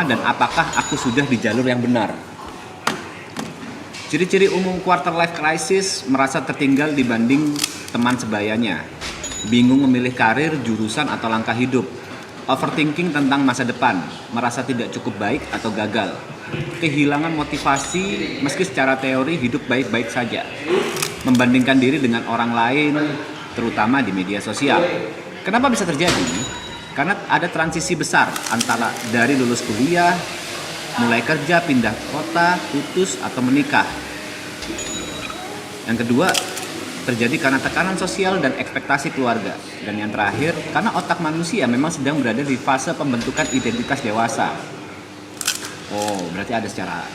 mana dan apakah aku sudah di jalur yang benar. Ciri-ciri umum quarter life crisis: merasa tertinggal dibanding teman sebayanya, bingung memilih karir, jurusan atau langkah hidup, overthinking tentang masa depan, merasa tidak cukup baik atau gagal, kehilangan motivasi meski secara teori hidup baik-baik saja, membandingkan diri dengan orang lain terutama di media sosial. Kenapa bisa terjadi? Karena ada transisi besar antara dari lulus kuliah, mulai kerja, pindah kota, putus, atau menikah. Yang kedua, terjadi karena tekanan sosial dan ekspektasi keluarga. Dan yang terakhir, karena otak manusia memang sedang berada di fase pembentukan identitas dewasa. Oh, berarti ada secara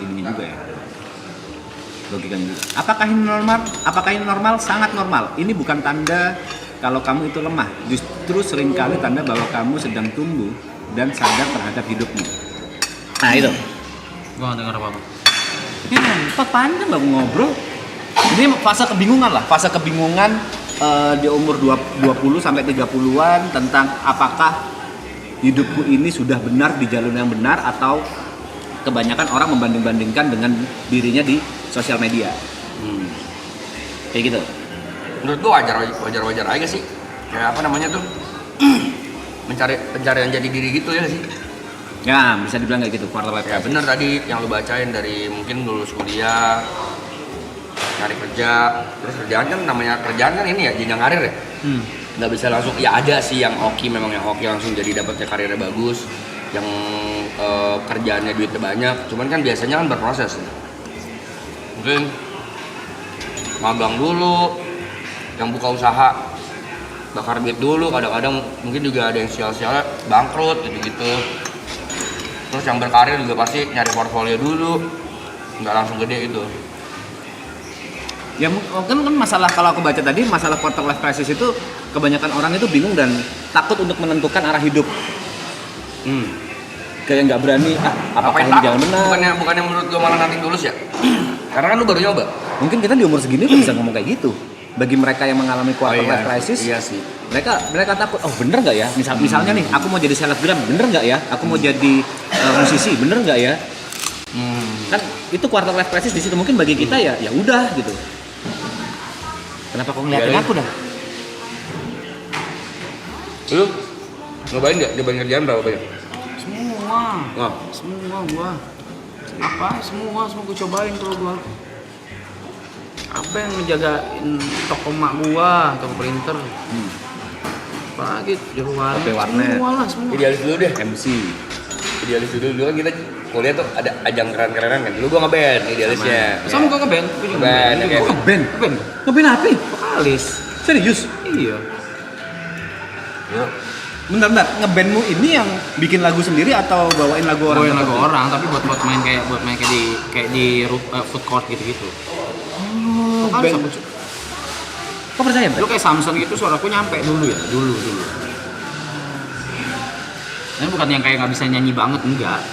ininya juga ya, logikanya juga. Apakah ini normal? Apakah ini normal? Sangat normal. Ini bukan tanda kalau kamu itu lemah, justru seringkali tanda bahwa kamu sedang tumbuh dan sadar terhadap hidupmu. Nah itu. Gua nggak dengar apa-apa. Ini nampak panjang gak ngobrol. Ini fase kebingungan lah, fase kebingungan di umur 20 sampai 30-an tentang apakah hidupku ini sudah benar di jalur yang benar atau kebanyakan orang membanding-bandingkan dengan dirinya di sosial media. Kayak gitu. Menurut gua wajar aja sih. Kayak apa namanya tuh? Pencarian jadi diri gitu ya sih. Ya, bisa dibilang kayak gitu, quarter life Ya crisis. bener tadi yang lu bacain dari mungkin lulus kuliah, cari kerja, terus kerjaan kan namanya kerjaan kan ini ya jenjang karir ya. Nggak bisa langsung, ya ada sih yang hoki, memang yang hoki langsung jadi dapetnya karirnya bagus, yang kerjaannya duitnya banyak, cuman kan biasanya kan berproses. Mungkin magang dulu, yang buka usaha bakar duit dulu, kadang-kadang mungkin juga ada yang sial-sial bangkrut gitu-gitu. Terus yang berkarir juga pasti nyari portfolio dulu, nggak langsung gede itu. Ya mungkin kan masalah, kalau aku baca tadi, masalah quarter life crisis itu kebanyakan orang itu bingung dan takut untuk menentukan arah hidup. Kayak nggak berani, apakah ini jalan benar? Bukannya menurut gue malah nanti tulus ya? Karena kan lu baru nyoba. Mungkin kita di umur segini udah bisa ngomong kayak gitu. Bagi mereka yang mengalami quarter life crisis, iya sih. mereka takut, oh bener nggak ya? Misalnya nih, aku mau jadi selebgram, bener nggak ya? Aku mau jadi musisi, bener nggak ya? Kan itu quarter life crisis di situ. Mungkin bagi kita ya udah gitu. Kenapa kau ngeliatin aku dah? Lu nyobain nggak? Nyobain kerjaan berapa banyak? Semua gua. Semua gua cobain kalau gua. Apa yang ngejagain toko mak gua, toko printer. Apalagi juru warnet. Semua. Idealis dulu deh. MC. Idealis dulu kan kita kuliah tuh ada ajang keren-kerenan kan. Dulu gua nge-band idealisnya. Sama gua ngeband. Gua juga Ngeband, ngeband. oke. Ngeband? Ngeband apa? Vokalis. Serius? Iya. Yuk. Bentar, ngebandmu ini yang bikin lagu sendiri atau bawain lagu orang? Bawain lagu orang, tapi buat main kayak di food court gitu-gitu. Oh, Vokalis band. aku. Kok percaya, Lu kayak Samson gitu, suaraku nyampe dulu ya, dulu. Ini bukan yang kayak nggak bisa nyanyi banget, enggak.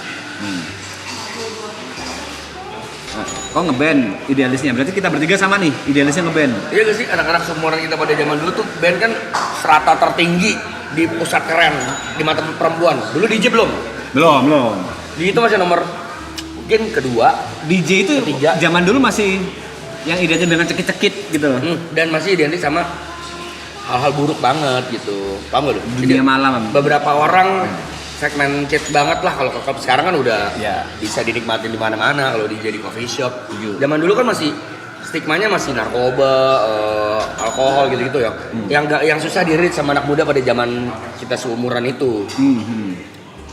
Nah, kok ngeband idealisnya? Berarti kita bertiga sama nih, idealisnya ngeband. Iya gak sih, anak-anak seumuran kita pada zaman dulu tuh band kan strata tertinggi di pusat keren di mata perempuan. Dulu DJ belum? Belum. Di itu masih nomor mungkin kedua. DJ itu Ketiga. zaman dulu masih yang identik dengan cekit-cekit gitu. Dan masih identik sama hal-hal buruk banget gitu. Paham gak lu? Dunia Jadi, malam. beberapa orang segmented banget lah kalau ke klub sekarang kan udah Ya. bisa dinikmatin di mana-mana kalau DJ di coffee shop. Zaman dulu kan masih stigmanya masih narkoba, alkohol gitu-gitu ya. Yang susah di-reach sama anak muda pada zaman kita seumuran itu.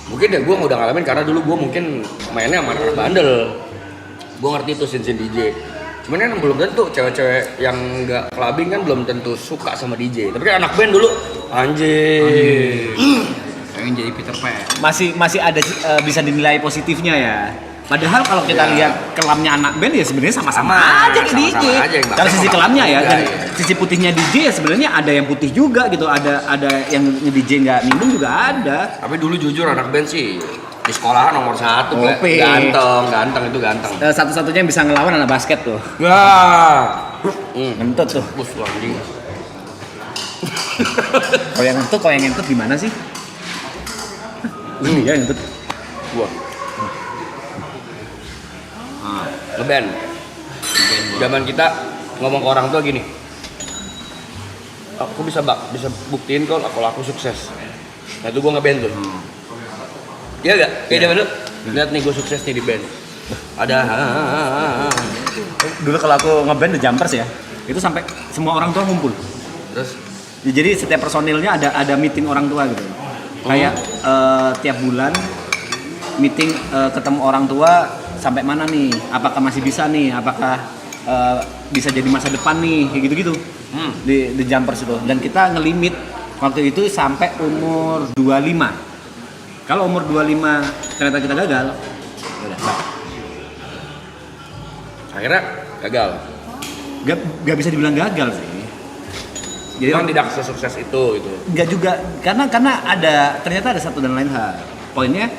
Mungkin ya gue udah ngalamin karena dulu gue mungkin mainnya sama anak bandel. Gue ngerti tuh scene DJ. Cuman kan belum tentu cewek-cewek yang nggak clubbing kan belum tentu suka sama DJ. Tapi kan anak band dulu anjir. Pengen jadi Peter Pan. Masih ada bisa dinilai positifnya ya. Padahal kalau kita lihat kelamnya anak band ya sebenarnya sama-sama aja kayak DJ. Kalau sisi kelamnya ya, dan sisi putihnya DJ ya sebenarnya ada yang putih juga gitu. Ada yang DJ nggak minum juga ada. Tapi dulu jujur anak band sih di sekolahan nomor 1, Oke. ganteng itu ganteng. Satu-satunya yang bisa ngelawan anak basket tuh. Wah, Ngentut tuh. bus anjing. Kalau yang ngentut gimana sih? Iya ngentut. Gua Ah, ngeband. band gua. Zaman kita ngomong ke orang tua gini. Aku bisa buktiin kalau aku sukses. Nah itu gua ngeband tuh. Iya gak? Kayak zaman dulu. Lihat nih gua sukses nih di band. Ada Dulu kalau aku ngeband The Jumpers ya, itu sampai semua orang tua ngumpul. terus Ya, jadi setiap personilnya ada meeting orang tua gitu. Kayak tiap bulan meeting ketemu orang tua sampai mana nih? Apakah masih bisa nih? Apakah bisa jadi masa depan nih? Kayak gitu-gitu. Di The Jumpers itu. Dan kita ngelimit waktu itu sampai umur 25. Kalau umur 25 ternyata kita gagal, ya udah stop. akhirnya gagal. Gak bisa dibilang gagal sih. Jadi Memang tidak sesukses itu gitu. nggak juga karena ternyata ada satu dan lain hal. Poinnya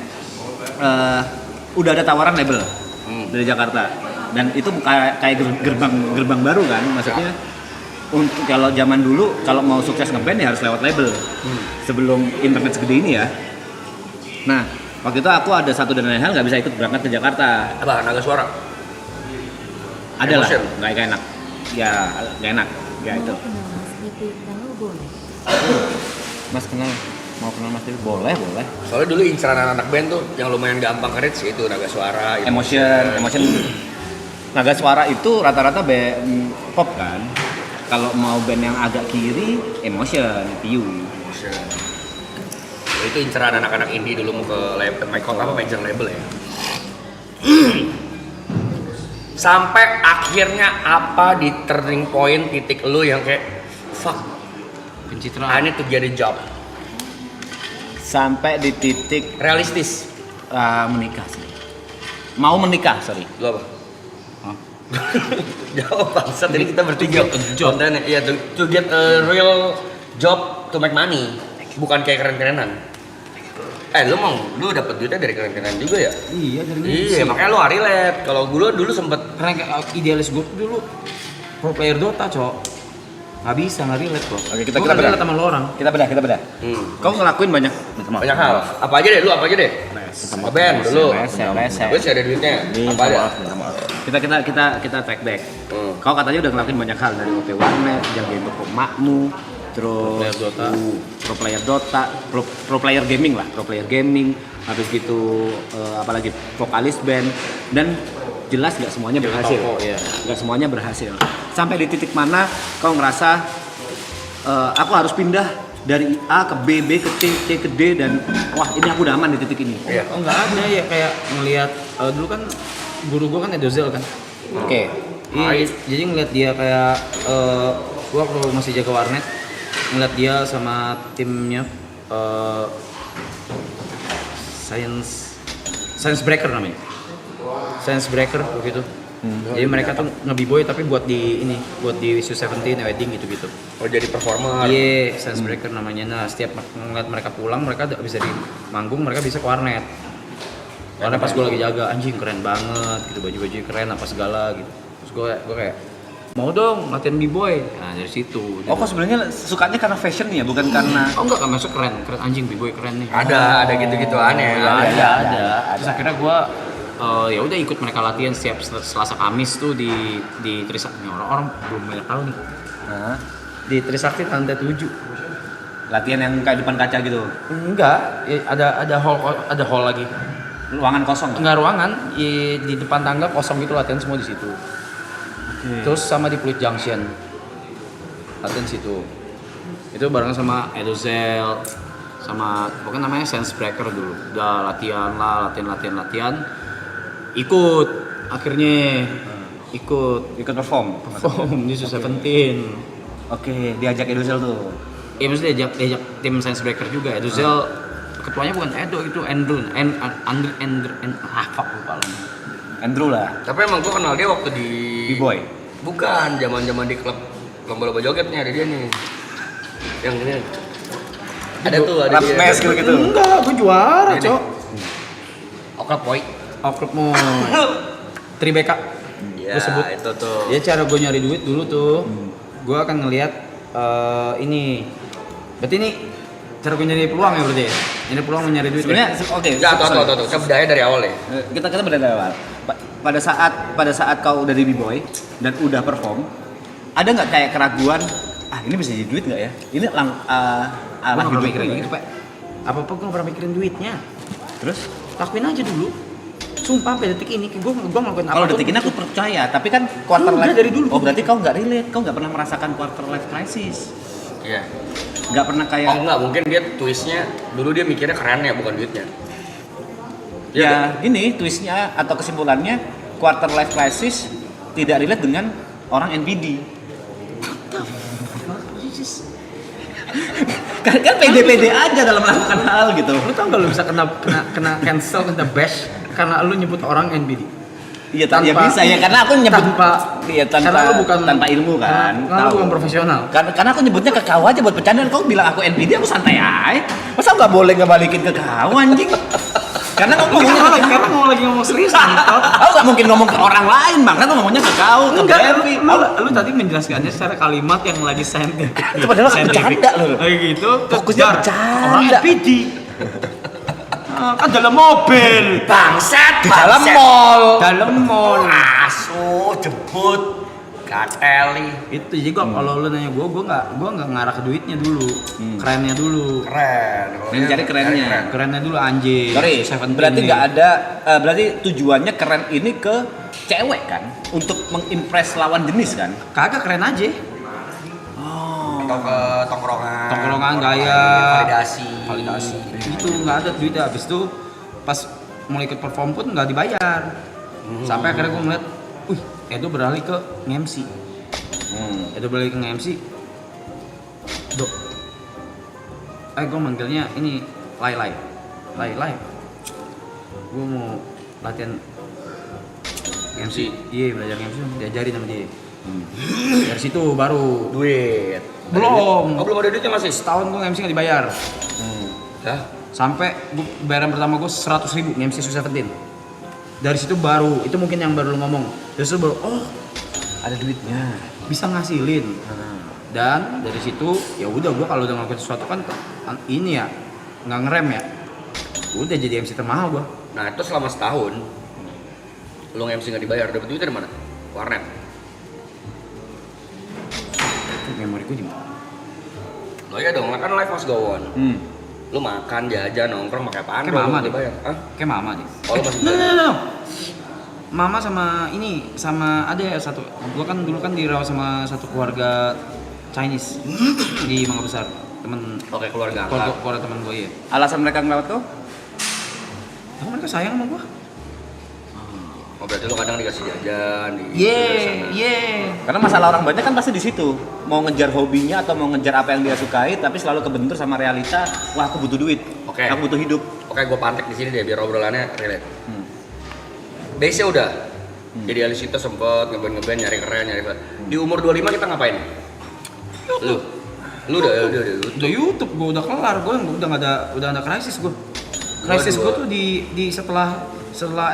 udah ada tawaran label dari Jakarta dan itu kayak gerbang baru kan, maksudnya untuk kalau zaman dulu kalau mau sukses ngeband ya harus lewat label sebelum internet segede ini ya. Nah waktu itu aku ada satu dan lain hal nggak bisa ikut berangkat ke Jakarta. Apa Naga Suara? Ada lah, Emotion. nggak enak. Ya nggak enak. Ya itu. Mas kenal, mau kenal Mas Dewi? Boleh. Soalnya dulu inceran anak band tuh yang lumayan gampang nge-reach itu Naga Suara, Emotion. Naga Suara itu rata-rata band pop kan. Kalau mau band yang agak kiri, Emotion, Piu. Emotion. Ya, itu inceran anak-anak indie dulu mau ke major label ya. Sampai akhirnya apa di turning point titik lu yang kayak fuck, I Pencitraan. need to get a job. Sampai di titik Realistis. menikah sih. Mau menikah, sorry. Lu apa? Jawab bangsat, ini kita bertiga. Kontennya, iya to get a real job to make money. Bukan kayak keren-kerenan. Lu dapet duitnya dari keren-kerenan juga ya? Iya dari Iya, makanya lu relate. Kalau gue dulu sempet Karena kayak idealis gue dulu pro player Dota, Cok. Nggak bisa, nggak relate kok. Oke, kita Gua nggak bedah. relate sama lo orang. Kita bedah. Kau ngelakuin banyak banyak hal. Apa aja deh, lu apa aja deh? Ngeband dulu. Gue sih ada duitnya. Apa aja? Kita track back. Kau katanya udah ngelakuin banyak hal dari OP Warnet, jagain toko makmu, terus pro player Dota, pro player gaming, habis gitu apalagi vokalis band dan jelas nggak semuanya berhasil. Nggak semuanya berhasil. Sampai di titik mana kau ngerasa aku harus pindah dari A ke B, B ke C, C ke D dan wah ini aku udah aman di titik ini. Iya. Oh nggak ada ya, kayak ngelihat dulu kan guru gue kan Edozel kan. Oke. Iya, jadi ngeliat dia kayak gue waktu masih jaga warnet ngeliat dia sama timnya Science Breaker namanya. Science Breaker begitu. Jadi mereka tuh nge-b-boy tapi buat di Wish 17 wedding gitu-gitu. Oh jadi performer. Iya, Science Breaker namanya. Nah, setiap ngeliat mereka pulang, mereka bisa di manggung, mereka bisa ke warnet. Warnet pas gue lagi jaga, anjing keren banget gitu, baju-baju keren apa segala gitu. Terus gue kayak mau dong latihan b-boy. Nah, dari situ. Oh, kok sebenarnya sukanya karena fashion ya, bukan karena Oh enggak masuk keren anjing b-boy keren nih. Ada gitu aneh. Ada. Terus akhirnya gue ya udah ikut mereka latihan setiap Selasa Kamis tuh di Trisakti. Orang-orang belum banyak tahu nih. Hah? Di Trisakti lantai 7. Latihan yang kayak depan kaca gitu. Enggak, ya, ada hall lagi. Ruangan kosong. Enggak ruangan, di depan tangga kosong gitu latihan semua di situ. Terus sama di Pluit Junction. Latihan situ. Itu bareng sama Edozel sama pokoknya namanya Sense Breaker dulu. Udah latihan. Ikut akhirnya ikut perform. di 17. Oke, diajak Edozel tuh. Iya maksudnya diajak tim Science Breaker juga. Edozel ketuanya bukan Edo itu Andrew fuck lupa lah. Andrew lah. Tapi emang gue kenal dia waktu di B-boy. Bukan, zaman di klub lomba-lomba jogetnya ada dia nih. Yang ini. Ada tuh ada Rap dia. Smash gitu. Enggak, gue juara, Ini. Cok. Oklap boy. Oklub mau Tribeka. Iya, Gua sebut. itu tuh. Ya cara gue nyari duit dulu tuh, gue akan ngelihat ini. Berarti ini Cara gue nyari peluang ya berarti ya? Nyari peluang mencari duit. Sebenarnya oke. Enggak, tuh. Kita bedanya dari awal ya. Kita beda dari awal. Pada saat kau udah di B-boy dan udah perform, ada nggak kayak keraguan? Ini bisa jadi duit nggak ya? Ini Gue nggak pernah mikirin gitu, Pak. Apa-apa gue nggak pernah mikirin duitnya. Terus? Lakuin aja dulu. Sumpah sampai detik ini, gue ngelakuin apa. Kalau detik ini aku percaya, tapi kan quarter Udah, life dari dulu. Oh berarti kau nggak relate, kau nggak pernah merasakan quarter life crisis. Iya. Nggak pernah kayak. Oh enggak, mungkin dia twistnya dulu dia mikirnya kerennya bukan duitnya. Ya, gini twistnya atau kesimpulannya quarter life crisis tidak relate dengan orang NPD. kan pede-pede aja dalam melakukan hal gitu. Lu tau gak lu bisa kena cancel, kena bash karena lu nyebut orang NBD? Iya, ya bisa ya karena aku nyebut karena lu bukan tanpa ilmu kan. Karena lu bukan profesional. Karena aku nyebutnya ke kau aja buat bercanda. Kau bilang aku NPD, aku santai aja. Masa nggak boleh ngebalikin ke kau anjing? Karena kau ngomongnya Karena mau lagi ngomong serius antot. Aku nggak mungkin ngomong ke orang lain bang. Kan ngomongnya ke kau, ke Berry. Lu tadi menjelaskannya secara kalimat yang lagi saintifik. Itu padahal aku bercanda loh. Kayak gitu. Fokusnya bercanda. Orang NPD. Kan dalam mobil. Bangsat, Dalam mall. Dalam mall. Asu, jebut, gateli. Itu jadi kalau lu nanya gua nggak ngarah ke duitnya dulu. Kerennya dulu. Keren. Yang cari kerennya. Kerennya dulu anjing. Sorry, Seventeen berarti nih. nggak ada. Berarti tujuannya keren ini ke cewek kan? Untuk mengimpress lawan jenis kan? Kagak keren aja. Atau ke tongkrongan Gaya. validasi. Itu nggak ada duitnya. Habis itu pas mulai ikut perform pun nggak dibayar. Sampai akhirnya gue ngeliat, Edo beralih ke nge-MC. Edo beralih ke nge-MC. Dok, gue manggilnya ini Lai. Gue mau latihan MC. Iya, belajar MC, diajarin sama dia. Dari situ baru Duit. belum. Oh, belum ada duitnya masih. Setahun gue MC nggak dibayar. Dah. Sampai bayaran pertama gue 100.000 nge-MC Su-17. Dari situ baru, itu mungkin yang baru lu ngomong. Dari situ baru, Ada duitnya. bisa ngasilin. Dan dari situ ya udah gue kalau udah ngelakuin sesuatu kan ini ya nggak ngerem ya. Udah jadi MC termahal gue. Nah, itu selama setahun lu nge-MC nggak dibayar, dapet duitnya dari mana? Warnet. Memori gue gimana? Lo iya dong, kan live must go on. Lu makan, jajan, nongkrong pakai apaan? Kayak bro, mama lu deh. dibayar. Hah? Kayak mama deh. Oh, lu masih No. jajan? Mama sama ini sama ada ya satu. Gua kan dulu kan dirawat sama satu keluarga Chinese di Mangga Besar. Temen Oke, keluarga angkat. keluarga teman gue ya. Alasan mereka ngelawat kau? Tapi mereka sayang sama gua. Oh, berarti lu kadang dikasih jajan di sana. Karena masalah orang banyak kan pasti di situ. Mau ngejar hobinya atau mau ngejar apa yang dia sukai, tapi selalu kebentur sama realita. Wah, aku butuh duit. Oke. Aku butuh hidup. Oke, gue pantek di sini deh biar obrolannya relate. Base-nya udah. Jadi Alisito sempet ngeband nyari keren, nyari keren. Di umur 25 kita ngapain? Lu udah Udah YouTube, gua udah kelar, gua udah nggak ada krisis gua. Krisis gua tuh di setelah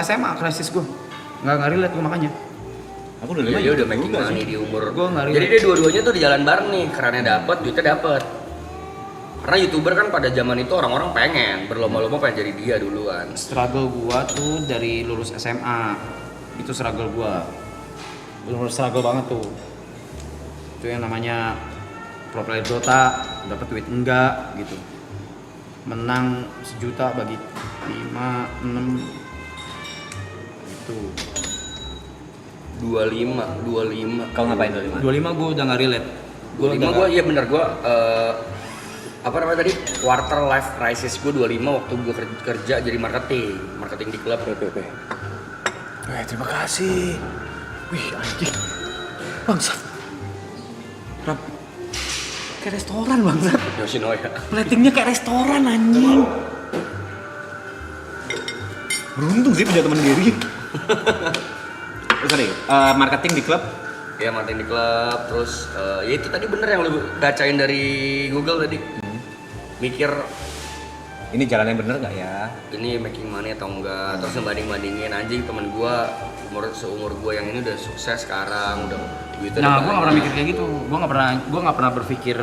SMA krisis gua. Nggak relate gua makanya. Aku udah Iya, lima dia udah juga making sih. money di umur. Gua nggak Jadi relate. dia dua-duanya tuh di jalan bareng nih, kerennya dapet, duitnya dapet. Karena YouTuber kan pada zaman itu orang-orang pengen berlomba-lomba pengen jadi dia duluan. Struggle gua tuh dari lulus SMA. Itu struggle gua. Bener-bener struggle banget tuh. Itu yang namanya pro player Dota, dapat duit enggak gitu. Menang 1 juta bagi 5, 6 gitu. 25. Kau ngapain 25? 25 gua udah nggak relate. Gua 25 udah gue iya bener gue apa namanya tadi quarter life crisis gue 25 waktu gue kerja jadi marketing di klub. Terima kasih. Wih, anjing. Bangsat. Kayak restoran bangsat. Yoshinoya. Platingnya kayak restoran anjing. Beruntung sih punya teman Gary. Sorry, marketing di klub. Ya marketing di klub terus ya itu tadi bener yang lu bacain dari Google tadi. Mikir ini jalan yang bener nggak ya? Ini making money atau enggak, terus banding-bandingin anjing temen gua seumur gua yang ini udah sukses sekarang, udah duitnya Nah, udah gue nggak pernah banyak. mikir kayak gitu. Gue nggak pernah berpikir,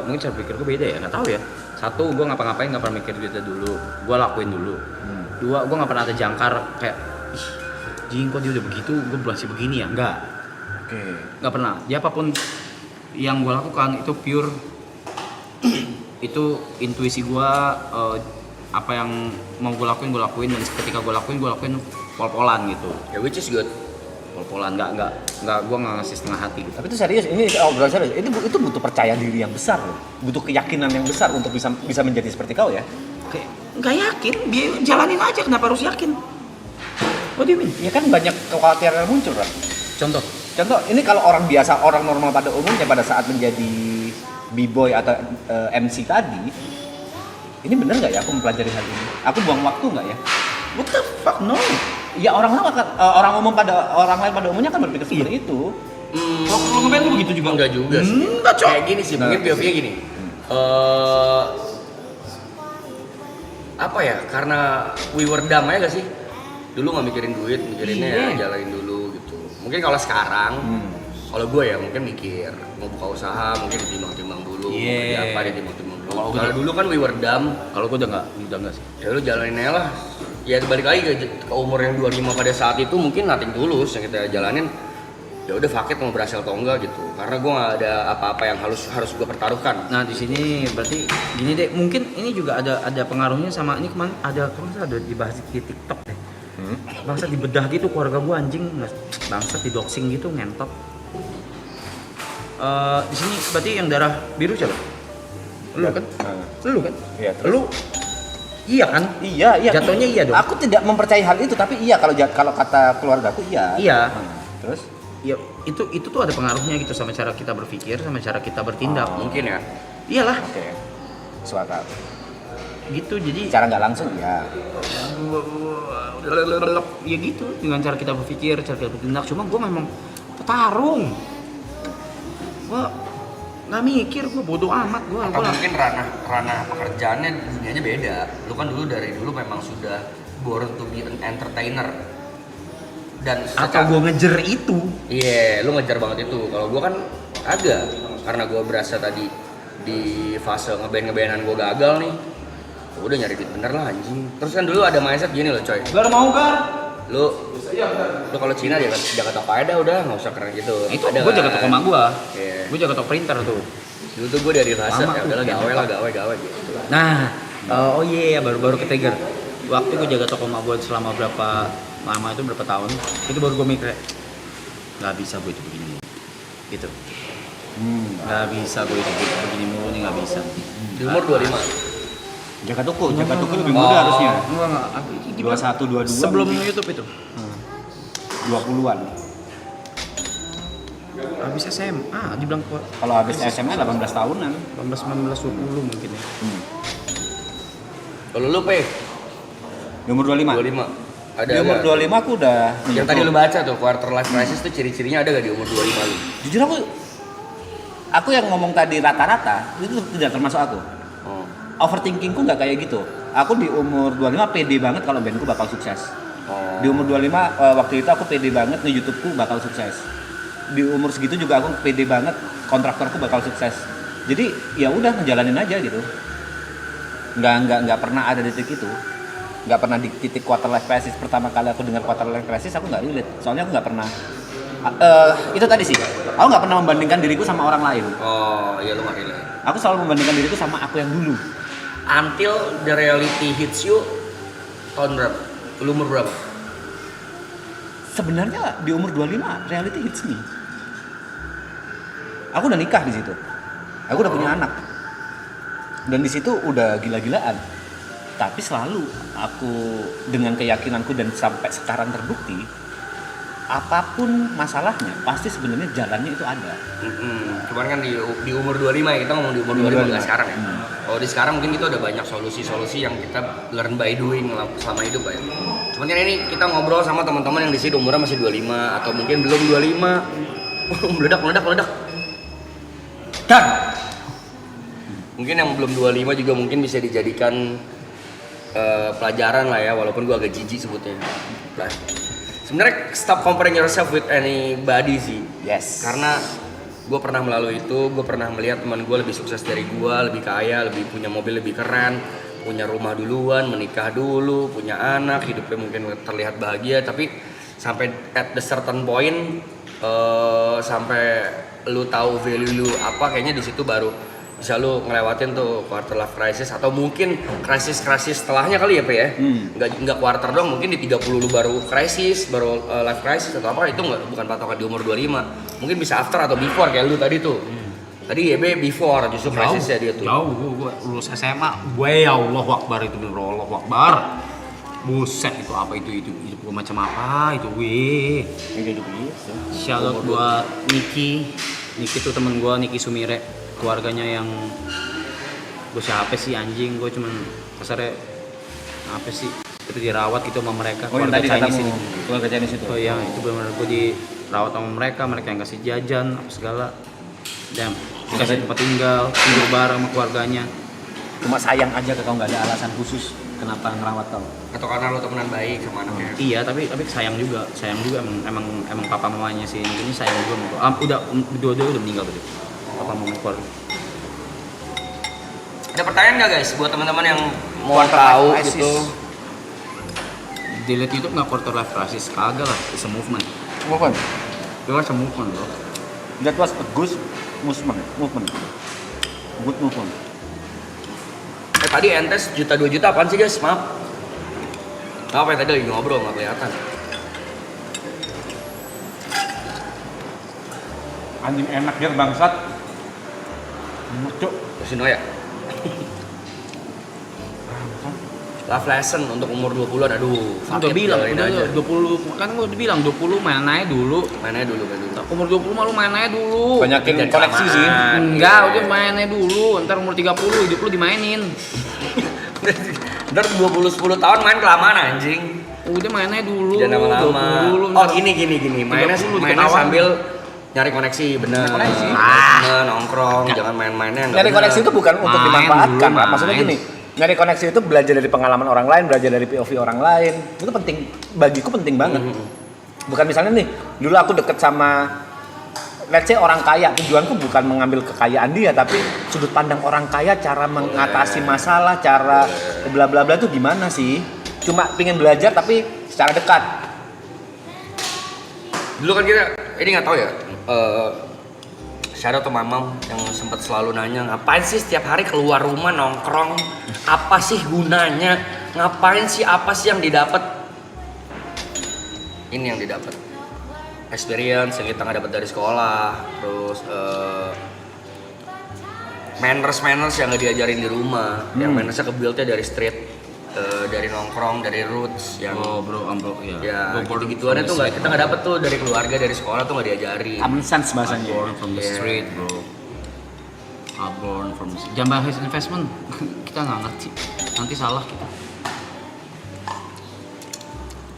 mungkin cara pikir gue beda ya, nggak tahu ya. Satu, gue ngapa-ngapain nggak pernah mikir duitnya dulu. Gue lakuin dulu. Dua, gue nggak pernah ada jangkar kayak, ih, jing kok dia udah begitu, gue masih begini ya? Nggak, Oke. nggak pernah. Dia apapun yang gue lakukan itu pure, itu intuisi gue. Apa yang mau gue lakuin dan ketika gue lakuin pol-polan gitu. Ya which is good. Pol-polan, nggak gue nggak ngasih setengah hati gitu. Tapi itu serius, ini obrolan serius. Itu butuh percaya diri yang besar loh. Butuh keyakinan yang besar untuk bisa menjadi seperti kau ya. Kayak nggak yakin, dia jalanin aja, kenapa harus yakin? What do you mean? Ya kan banyak kekhawatiran yang muncul kan. Contoh, Ini kalau orang biasa, orang normal pada umumnya pada saat menjadi b-boy atau MC tadi, ini bener nggak ya aku mempelajari hal ini? Aku buang waktu nggak ya? what the fuck, no. Ya orang lain pada umumnya kan berpikir seperti itu. Kalau ngeband lu begitu juga? Enggak juga sih. Enggak, Cok. Kayak gini sih, mungkin POV-nya gini. Apa ya? Karena we were dumb aja gak sih? Dulu nggak mikirin duit, mikirinnya jalanin dulu gitu. Mungkin kalau sekarang, kalau gue ya mungkin mikir mau buka usaha, mungkin ditimbang-timbang dulu, mau kerja apa ditimbang-timbang dulu. Kalau dulu kan we were dumb. Kalau gue udah nggak sih. Ya lu jalanin aja lah. Ya balik lagi ke umur yang 25 pada saat itu mungkin nothing tulus yang kita jalanin. Ya udah fuck it, mau berhasil atau enggak gitu. Karena gue nggak ada apa-apa yang harus gue pertaruhkan. Nah di sini berarti gini deh, mungkin ini juga ada pengaruhnya sama ini kemarin ada dibahas di TikTok deh. Bangsa dibedah gitu keluarga gue anjing, bangsa di doxing gitu ngentot. Di sini berarti yang darah biru siapa? Lu kan? Lu kan? Iya, terus? Lu iya kan? Iya. Jatuhnya iya dong. Aku tidak mempercayai hal itu, tapi iya kalau kata keluargaku iya. Iya. Terus? Ya itu tuh ada pengaruhnya gitu sama cara kita berpikir, sama cara kita bertindak. Mungkin ya. Iyalah. Oke. Suara. Gitu jadi Cara nggak langsung ya. ya gitu dengan cara kita berpikir, cara kita bertindak. Cuma gue memang petarung. Gue nggak mikir, gue bodoh amat gue. Atau mungkin ranah pekerjaannya dunianya beda. Lu kan dari dulu memang sudah born to be an entertainer. Dan Atau gue ngejer itu. Iya, lu ngejar banget itu. Kalau gua kan agak, karena gua berasa tadi di fase ngeband-ngebandan gua gagal nih. Udah nyari duit bener lah anjing. Terus kan dulu ada mindset gini loh coy. Gar mau gar. Lu kalau Cina jaga toko aja dah, udah nggak usah keren gitu. Itu Ada gue jaga kan? toko emak gue. Iya. Gue jaga toko printer tuh. Dulu tuh gua dari rasa Lama ya tuh, udahlah kayak gawe gitu. Nah, oh iya baru ke trigger. Waktu gue jaga toko emak gue selama berapa tahun, itu baru gue mikir nggak bisa gue itu begini gitu. Nggak bisa gue itu begini mulu nih, nggak bisa. Di umur 25. Jaga toko lebih muda harusnya. Enggak. 21, 22. Sebelum YouTube itu. 20-an. Habis SMA, dibilang kuat. Kalau habis SMA 18 tahunan. 18, 19, 20 mungkin ya. Kalau lu Pe, Di umur 25. 25. Ada Di umur 25 aku udah yang tadi lu baca tuh quarter life crisis tuh ciri-cirinya ada gak di umur 25 lu? Jujur aku yang ngomong tadi rata-rata itu tidak termasuk aku. Oh. Overthinkingku nggak kayak gitu. Aku di umur 25 pede banget kalau bandku bakal sukses. Oh. Di umur 25 waktu itu aku pede banget nih YouTubeku bakal sukses. Di umur segitu juga aku pede banget kontraktorku bakal sukses. Jadi ya udah ngejalanin aja gitu. Nggak pernah ada di titik itu. Nggak pernah di titik quarter life crisis. Pertama kali aku dengar quarter life crisis aku nggak relate. Soalnya aku nggak pernah itu tadi sih. Aku nggak pernah membandingkan diriku sama orang lain. Oh, iya lu nggak relate. Aku selalu membandingkan diriku sama aku yang dulu. Until the reality hits you, tahun berapa? Lu umur berapa? Sebenarnya di umur 25 reality hits me. Aku udah nikah di situ. Aku udah punya anak. Dan di situ udah gila-gilaan. Tapi selalu aku dengan keyakinanku dan sampai sekarang terbukti, apapun masalahnya pasti sebenarnya jalannya itu ada. Cuman kan di umur 25 ya, kita ngomong di umur 25 nggak sekarang ya. Kalau di sekarang mungkin kita udah banyak solusi-solusi yang kita learn by doing selama hidup ya. Cuman kan ini kita ngobrol sama teman-teman yang di sini umurnya masih 25 atau mungkin belum 25. meledak. Dan Mungkin yang belum 25 juga mungkin bisa dijadikan pelajaran lah ya, walaupun gue agak jijik sebutnya. Nah, sebenarnya stop comparing yourself with anybody sih. Yes. Karena gue pernah melalui itu, gue pernah melihat teman gue lebih sukses dari gue, lebih kaya, lebih punya mobil lebih keren, punya rumah duluan, menikah dulu, punya anak, hidupnya mungkin terlihat bahagia, tapi sampai at the certain point, sampai lu tahu value lu apa, kayaknya di situ baru bisa lu ngelewatin tuh quarter life crisis, atau mungkin krisis setelahnya kali ya Pe ya. Nggak quarter doang, mungkin di 30 lu baru krisis, baru life crisis atau apa, itu bukan patokan di umur 25. Mungkin bisa after atau before kayak lu tadi tuh. Tadi YB before justru krisisnya dia tuh. Jauh, gue lulus SMA, gue ya Allahu Akbar itu bener, Allahu Akbar. Buset, itu apa itu gue macam apa itu weh. Shout out buat Niki tuh temen gue, Niki Sumire, keluarganya yang gue siapa sih anjing, gue cuman kasarnya apa sih itu dirawat gitu sama mereka. Oh yang tadi Chinese katamu ini. keluarga Chinese itu. Oh iya, itu benar gue dirawat sama mereka yang kasih jajan apa segala. Dan dikasih tempat tinggal, tidur bareng sama keluarganya. Cuma sayang aja kau nggak ada alasan khusus kenapa ngerawat kau. Atau karena lu temenan baik sama anaknya. Iya, tapi sayang juga emang papa mamanya si ini sayang juga sama gua. Udah dua-dua udah meninggal tadi. Papa mama keluarga. Ada pertanyaan nggak guys buat teman-teman yang mau Quarter tahu life crisis. gitu? Dilihat YouTube nggak quarter life crisis, kagak lah, it's a movement. Movement. Itu kan movement bro. That was a good movement. Good movement. Tadi entes juta 2 juta apaan sih guys? Maaf. Apa ya, tadi lagi ngobrol nggak kelihatan. Anjing enak ya bangsat. Cuk. Terus ya. Love lesson untuk umur 20-an, aduh. Udah bilang, udah 20 kan gua udah bilang 20 main aja dulu. Mainnya dulu kan dulu. Umur 20 mah lu main aja dulu. Banyakin Jangan koleksi sih. kelamaan. Enggak, udah mainnya dulu. Ntar umur 30 hidup lu dimainin. Ntar 20-10 tahun main kelamaan anjing. Udah mainnya dulu. Jangan lama-lama. 20 dulu, Oh ntar. gini. Mainnya 30 mainnya diketawain. sambil nyari koneksi, bener. Nyari koneksi. Temen, nongkrong, jangan main-mainnya nggak Nyari bener. koneksi itu bukan untuk Main dimanfaatkan, dulu, Pak. Maksudnya main. gini, nyari koneksi itu belajar dari pengalaman orang lain, belajar dari POV orang lain. Itu penting, bagiku penting banget. Bukan misalnya nih, dulu aku deket sama let's say orang kaya, tujuanku bukan mengambil kekayaan dia, tapi sudut pandang orang kaya, cara mengatasi masalah, cara bla bla bla itu gimana sih? Cuma pengen belajar tapi secara dekat. Dulu kan kita, ini nggak tahu ya, Shadow atau Mamam yang sempat selalu nanya, ngapain sih setiap hari keluar rumah nongkrong? Apa sih gunanya? Ngapain sih, apa sih yang didapat? Ini yang didapat. Experience yang kita nggak dapat dari sekolah, terus manners yang nggak diajarin di rumah, yang mannersnya ke-build-nya dari street, dari nongkrong, dari roots, yang Oh bro, ya gitu-gituannya tuh nggak, kita nggak dapet tuh dari keluarga, dari sekolah tuh nggak diajarin. Common sense bahasanya. Born from the street bro. Born from the street. Jangan bahas investment. Kita nggak ngerti. Nanti salah kita.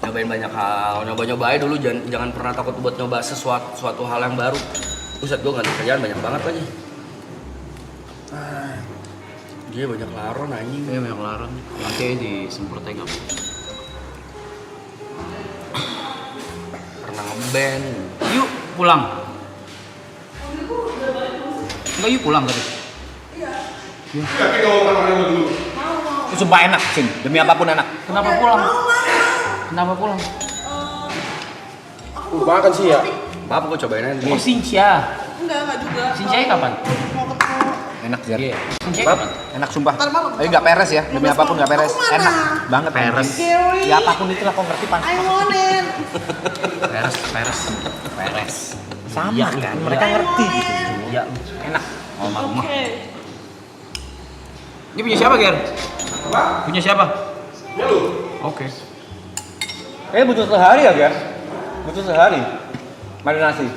Nyobain banyak hal, nyoba-nyobain dulu, jangan pernah takut buat nyoba suatu hal yang baru. Buset, gue nggak ada kerjaan banyak banget lagi. Dia banyak laron anjing. Iya banyak larang. Nanti disemprot aja nggak? Pernah ngeband. Yuk pulang. Enggak yuk pulang tadi. Yakin kalau makan dulu? Sumpah enak, Cing. Demi apapun enak. Kenapa pulang? Kenapa pulang? Makan sih ya. Maaf, gue cobain aja. Oh Sincia. Enggak juga. Sincia kapan? Mau ketemu. Enak Jar. Iya. Sincia Maaf, kapan? enak sumpah. Ntar malam. Tapi nggak peres ya, demi 15 apapun nggak peres. Aku mana? Enak banget. Peres. anjing. Gary. Ya apapun itulah kau ngerti pan. I want it. Peres. Sama Iya, kan, iya. mereka ngerti gitu. Iya. Enak. Oh mama. Oke. Ini punya siapa Ger? Apa? Punya siapa? Ya lu. Oke. Butuh sehari ya, Ger? Butuh sehari marinasi.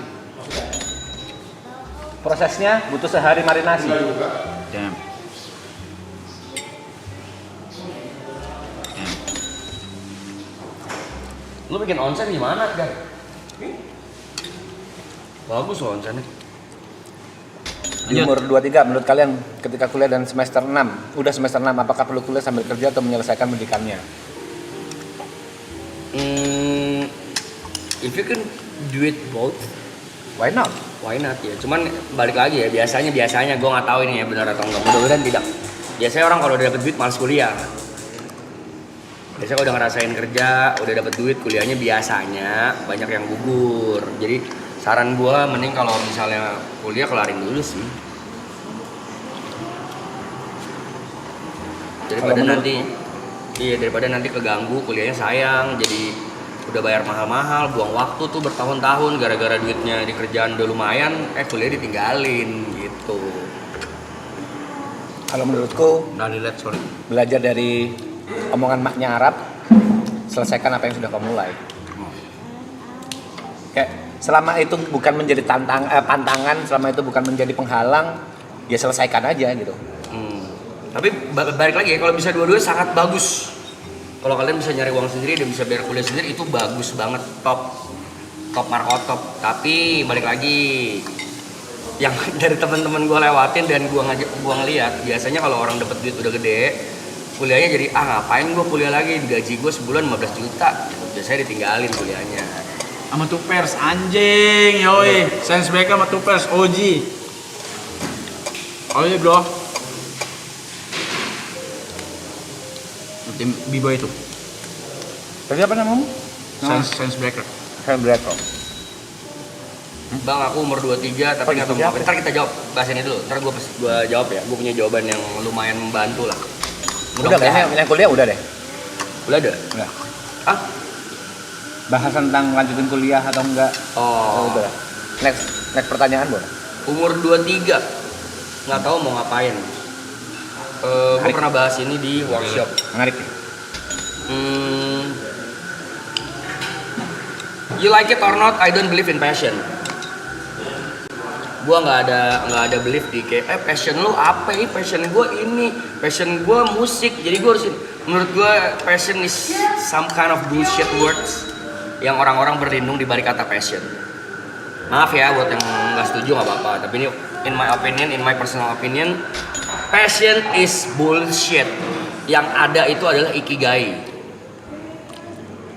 Prosesnya butuh sehari marinasi. Enggak juga. Damn. Lu bikin onsen di mana, Gar? Bagus loh onsennya. Di umur 23, menurut kalian ketika kuliah dan semester 6, udah semester 6, apakah perlu kuliah sambil kerja atau menyelesaikan pendidikannya? If you can do it both, Why not? why not ya? Cuman balik lagi ya, biasanya gue nggak tahu ini ya benar atau enggak. Mudah-mudahan tidak. Biasanya orang kalau udah dapet duit malas kuliah. Biasanya kalau udah ngerasain kerja, udah dapet duit, kuliahnya biasanya banyak yang gugur. Jadi saran gue mending kalau misalnya kuliah kelarin dulu sih. Daripada nanti, iya daripada nanti keganggu kuliahnya sayang. Jadi udah bayar mahal-mahal, buang waktu tuh bertahun-tahun gara-gara duitnya di kerjaan udah lumayan, kuliah ditinggalin gitu. Kalau menurutku, Sorry. belajar dari omongan maknya Arab, selesaikan apa yang sudah kau mulai. Kayak selama itu bukan menjadi pantangan, selama itu bukan menjadi penghalang, ya selesaikan aja gitu. Tapi balik lagi ya, kalau bisa dua-duanya sangat bagus. Kalau kalian bisa nyari uang sendiri dan bisa bayar kuliah sendiri, itu bagus banget, top markot top. Tapi balik lagi, yang dari teman-teman gue lewatin dan gue ngeliat, biasanya kalau orang dapet duit udah gede, kuliahnya jadi ngapain gue kuliah lagi, gaji gue sebulan 15 juta, biasanya ditinggalin kuliahnya. Sama Tupers anjing, yoi. Sense Baker sama Tupers OG. OG bro. Tim B-boy itu. Tadi apa namamu? Sense Baker. Handbrake. Bang, aku umur 23 tapi nggak tahu mau apa. Ntar kita jawab bahas ini dulu. Ntar gue jawab ya. Gue punya jawaban yang lumayan membantu lah. Udah kayaknya yang kuliah udah deh. Udah ada? Udah. Ah? Bahas tentang lanjutin kuliah atau enggak? Oh. Udah. Next pertanyaan boleh. Umur 23 nggak tahu mau ngapain. Gue pernah bahas ini di workshop. Menarik nih. You like it or not, I don't believe in passion. Gue nggak ada belief di kayak passion lu apa ya? Passion gue ini, passion gue musik. Jadi gue harus, menurut gue passion is some kind of bullshit words yang orang-orang berlindung di balik kata passion. Maaf ya buat yang nggak setuju nggak apa-apa. Tapi ini in my personal opinion, passion is bullshit. Yang ada itu adalah ikigai.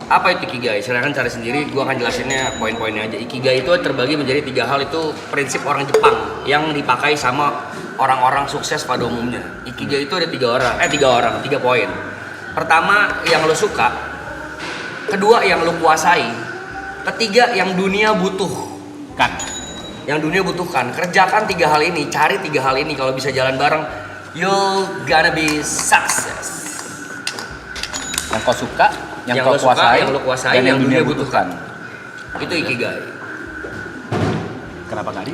Apa itu ikigai? Silahkan cari sendiri, gue akan jelasinnya poin-poinnya aja. Ikigai itu terbagi menjadi 3 hal, itu prinsip orang Jepang yang dipakai sama orang-orang sukses pada umumnya. Ikigai itu ada 3 poin. Pertama, yang lo suka. Kedua, yang lo kuasai. Ketiga, yang dunia butuhkan. Yang dunia butuhkan. Kerjakan 3 hal ini, cari 3 hal ini. Kalau bisa jalan bareng, you're gonna be success. Yang kau suka, yang kau kuasai, dan yang dunia butuhkan. Itu ikigai. Kenapa nggak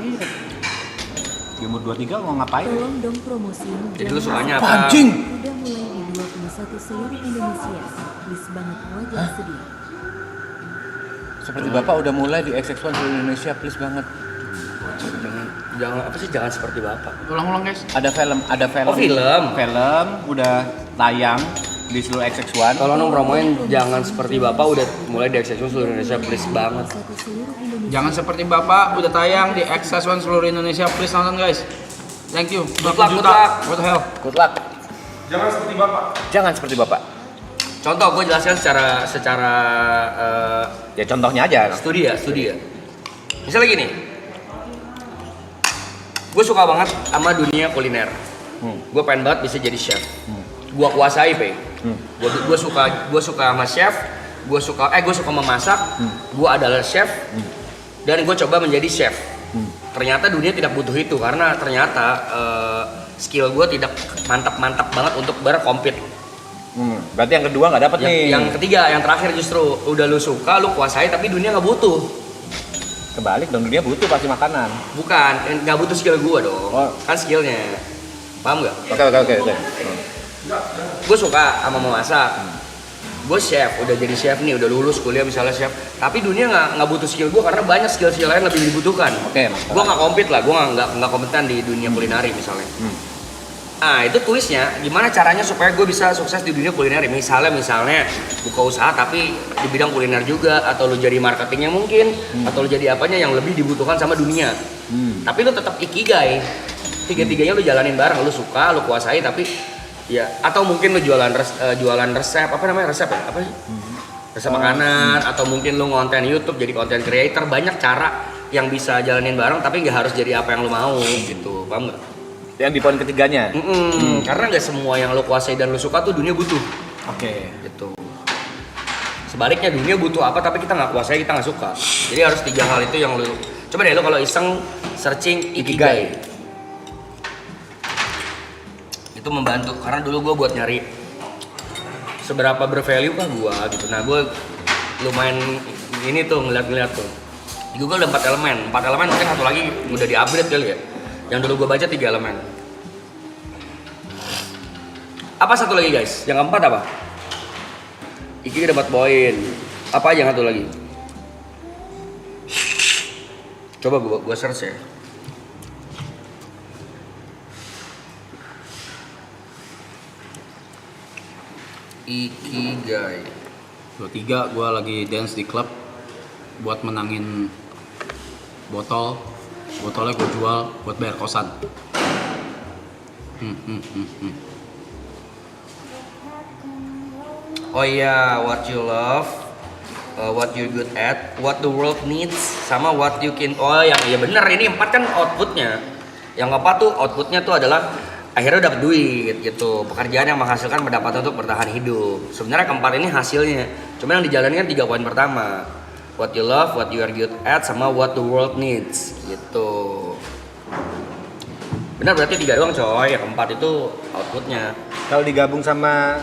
di umur 23 mau ngapain? Tolong dong promosiin. Jadi lu sukanya apa? Anjing! Udah mulai di 21 seluruh Indonesia. Please banget wajah sedih. Seperti Bapak udah mulai di XX1 seluruh Indonesia, please banget. Jangan seperti Bapak. Ulang-ulang guys. Ada film. Oh, film? Film udah tayang di seluruh XX1. Kalau nong promoin jangan seperti Bapak udah mulai di XX1 seluruh Indonesia, please banget. Jangan seperti Bapak, udah tayang di XS1 seluruh Indonesia. Please nonton guys. Thank you. Good luck. What the hell? Good luck. Jangan seperti Bapak. Jangan seperti Bapak. Contoh, gue jelaskan secara Ya contohnya aja. studi ya. Misalnya gini, gue suka banget sama dunia kuliner. Gue pengen banget bisa jadi chef. Gue kuasai, Pe. Gue suka sama chef. Gue suka memasak. Gue adalah chef. Dan gue coba menjadi chef. Ternyata dunia tidak butuh itu karena ternyata skill gue tidak mantap banget untuk berkompet. Berarti yang kedua nggak dapet nih. Yang ketiga, yang terakhir justru udah lu suka, lu kuasai, tapi dunia nggak butuh. Kebalik dong, dunia butuh pasti makanan. Bukan, nggak butuh skill gue dong. Oh. Kan skillnya, paham nggak? Oke. Gue suka sama memasak. Gue chef, udah jadi chef nih, udah lulus kuliah misalnya chef. Tapi dunia nggak butuh skill gue karena banyak skill lain lebih dibutuhkan. Oke. Gue nggak kompet lah, gue nggak kompeten di dunia kulineri misalnya. Nah itu tulisnya gimana caranya supaya gue bisa sukses di dunia kuliner. Misalnya buka usaha tapi di bidang kuliner juga, atau lu jadi marketingnya mungkin, atau lu jadi apanya yang lebih dibutuhkan sama dunia. Tapi lu tetap ikigai. tiga-tiganya lu jalanin bareng, lu suka, lu kuasai, tapi ya atau mungkin lu jualan resep, apa namanya, resep ya, apa sih, resep makanan, atau mungkin lu ngonten YouTube jadi content creator. Banyak cara yang bisa jalanin bareng tapi nggak harus jadi apa yang lu mau gitu, paham nggak? Yang di poin ketiganya. Karena nggak semua yang lu kuasai dan lu suka tuh dunia butuh. Oke. Gitu. Sebaliknya dunia butuh apa tapi kita nggak kuasai, kita nggak suka. Jadi harus 3 hal itu yang lu coba deh, lu kalau iseng searching ikigai. Itu membantu karena dulu gue buat nyari seberapa bervalue kah gue gitu. Nah gue lumayan ini tuh ngeliat tuh di Google ada 4 elemen mungkin satu lagi udah di-upgrade kali ya. Yang dulu gue baca 3 elemen. Apa satu lagi guys? Yang keempat apa? Iki dapat poin. Apa aja yang satu lagi? Coba gue search ya. Ikigai. 23 gue lagi dance di klub buat menangin botolnya gue jual buat bayar kosan. Oh iya, what you love, what you good at, what the world needs, sama what you can. Oh yang ya bener, ini 4 kan outputnya. Yang keempat tuh outputnya tuh adalah akhirnya dapat duit gitu, pekerjaan yang menghasilkan pendapatan untuk bertahan hidup. Sebenarnya keempat ini hasilnya, cuma yang dijalankan 3 poin pertama, what you love, what you are good at, sama what the world needs gitu. Benar, berarti 3 doang coy, yang keempat itu outputnya. Kalau digabung sama